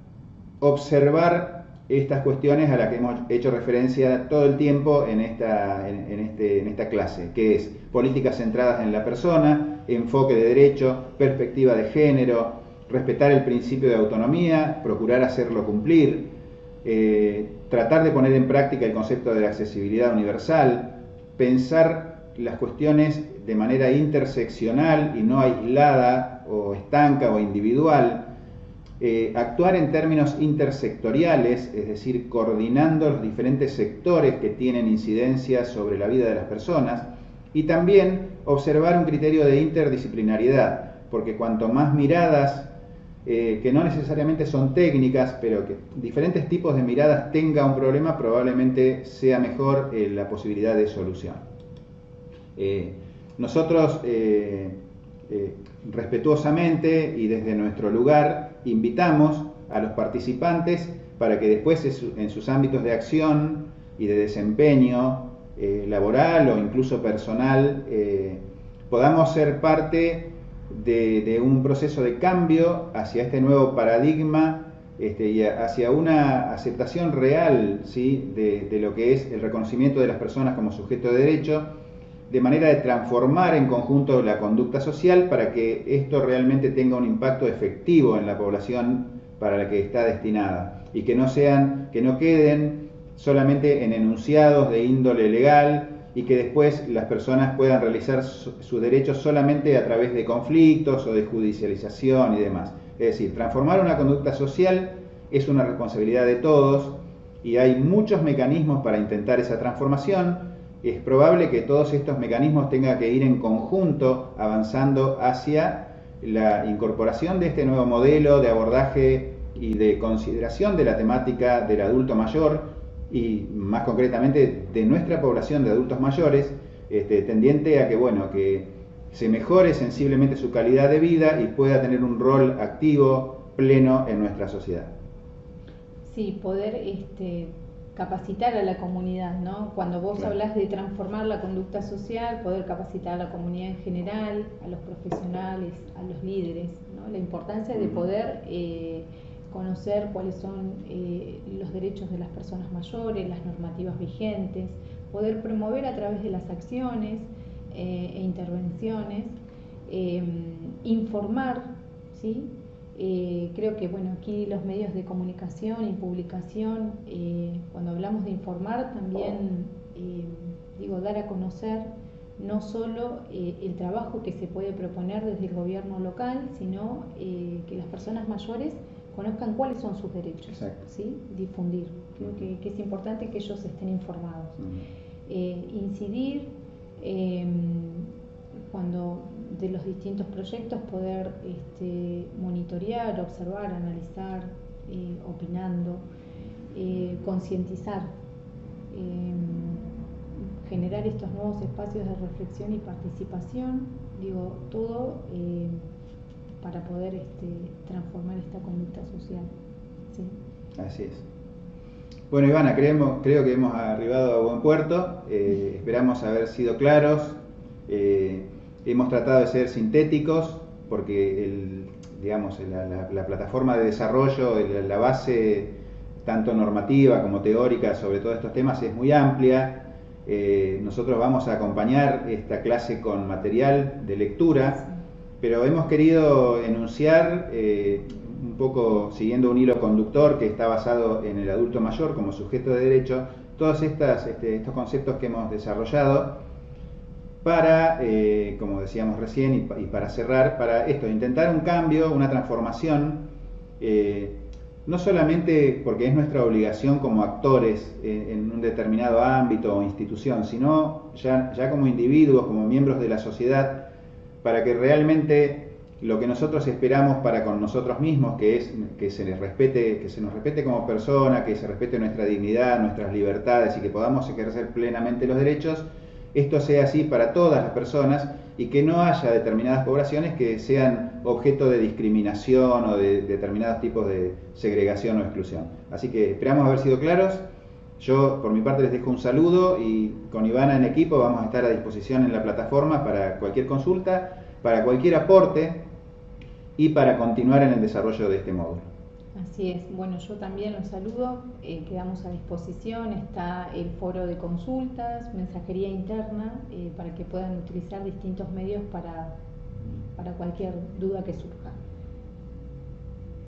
observar estas cuestiones a las que hemos hecho referencia todo el tiempo en esta clase, que es políticas centradas en la persona, enfoque de derecho, perspectiva de género, respetar el principio de autonomía, procurar hacerlo cumplir, tratar de poner en práctica el concepto de la accesibilidad universal, pensar las cuestiones de manera interseccional y no aislada o estanca o individual, actuar en términos intersectoriales, es decir, coordinando los diferentes sectores que tienen incidencia sobre la vida de las personas, y también observar un criterio de interdisciplinariedad, porque cuanto más miradas, que no necesariamente son técnicas, pero que diferentes tipos de miradas tenga un problema, probablemente sea mejor la posibilidad de solución. Nosotros, respetuosamente y desde nuestro lugar, invitamos a los participantes para que después en sus ámbitos de acción y de desempeño laboral o incluso personal podamos ser parte de un proceso de cambio hacia este nuevo paradigma y hacia una aceptación real, ¿sí?, de lo que es el reconocimiento de las personas como sujeto de derecho, de manera de transformar en conjunto la conducta social para que esto realmente tenga un impacto efectivo en la población para la que está destinada y que no queden solamente en enunciados de índole legal y que después las personas puedan realizar sus derechos solamente a través de conflictos o de judicialización y demás. Es decir, transformar una conducta social es una responsabilidad de todos y hay muchos mecanismos para intentar esa transformación. Es probable que todos estos mecanismos tengan que ir en conjunto avanzando hacia la incorporación de este nuevo modelo de abordaje y de consideración de la temática del adulto mayor y más concretamente de nuestra población de adultos mayores, tendiente a que se mejore sensiblemente su calidad de vida y pueda tener un rol activo, pleno en nuestra sociedad.
Sí, poder capacitar a la comunidad, ¿no? Cuando vos hablas de transformar la conducta social, poder capacitar a la comunidad en general, a los profesionales, a los líderes, ¿no? La importancia de poder conocer cuáles son los derechos de las personas mayores, las normativas vigentes, poder promover a través de las acciones e intervenciones, informar, ¿sí? Creo que aquí los medios de comunicación y publicación, cuando hablamos de informar, también dar a conocer no solo el trabajo que se puede proponer desde el gobierno local, sino que las personas mayores conozcan cuáles son sus derechos, ¿sí? Difundir. Creo que es importante que ellos estén informados. Incidir cuando de los distintos proyectos, poder monitorear, observar, analizar, opinando, concientizar, generar estos nuevos espacios de reflexión y participación, todo para poder transformar esta conducta social. ¿Sí?
Así es. Bueno, Ivana, creo que hemos arribado a buen puerto. Esperamos haber sido claros. Hemos tratado de ser sintéticos porque la plataforma de desarrollo, la base tanto normativa como teórica sobre todos estos temas es muy amplia. Nosotros vamos a acompañar esta clase con material de lectura, pero hemos querido enunciar, un poco siguiendo un hilo conductor que está basado en el adulto mayor como sujeto de derecho, todos estos conceptos que hemos desarrollado para, como decíamos recién, y para cerrar, para intentar un cambio, una transformación, no solamente porque es nuestra obligación como actores en un determinado ámbito o institución, sino ya como individuos, como miembros de la sociedad, para que realmente lo que nosotros esperamos para con nosotros mismos, que es que se nos respete como persona, que se respete nuestra dignidad, nuestras libertades y que podamos ejercer plenamente los derechos, esto sea así para todas las personas y que no haya determinadas poblaciones que sean objeto de discriminación o de determinados tipos de segregación o exclusión. Así que esperamos haber sido claros. Yo por mi parte les dejo un saludo y con Ivana en equipo vamos a estar a disposición en la plataforma para cualquier consulta, para cualquier aporte y para continuar en el desarrollo de este módulo.
Así es. Bueno, yo también los saludo, quedamos a disposición, está el foro de consultas, mensajería interna, para que puedan utilizar distintos medios para cualquier duda que surja.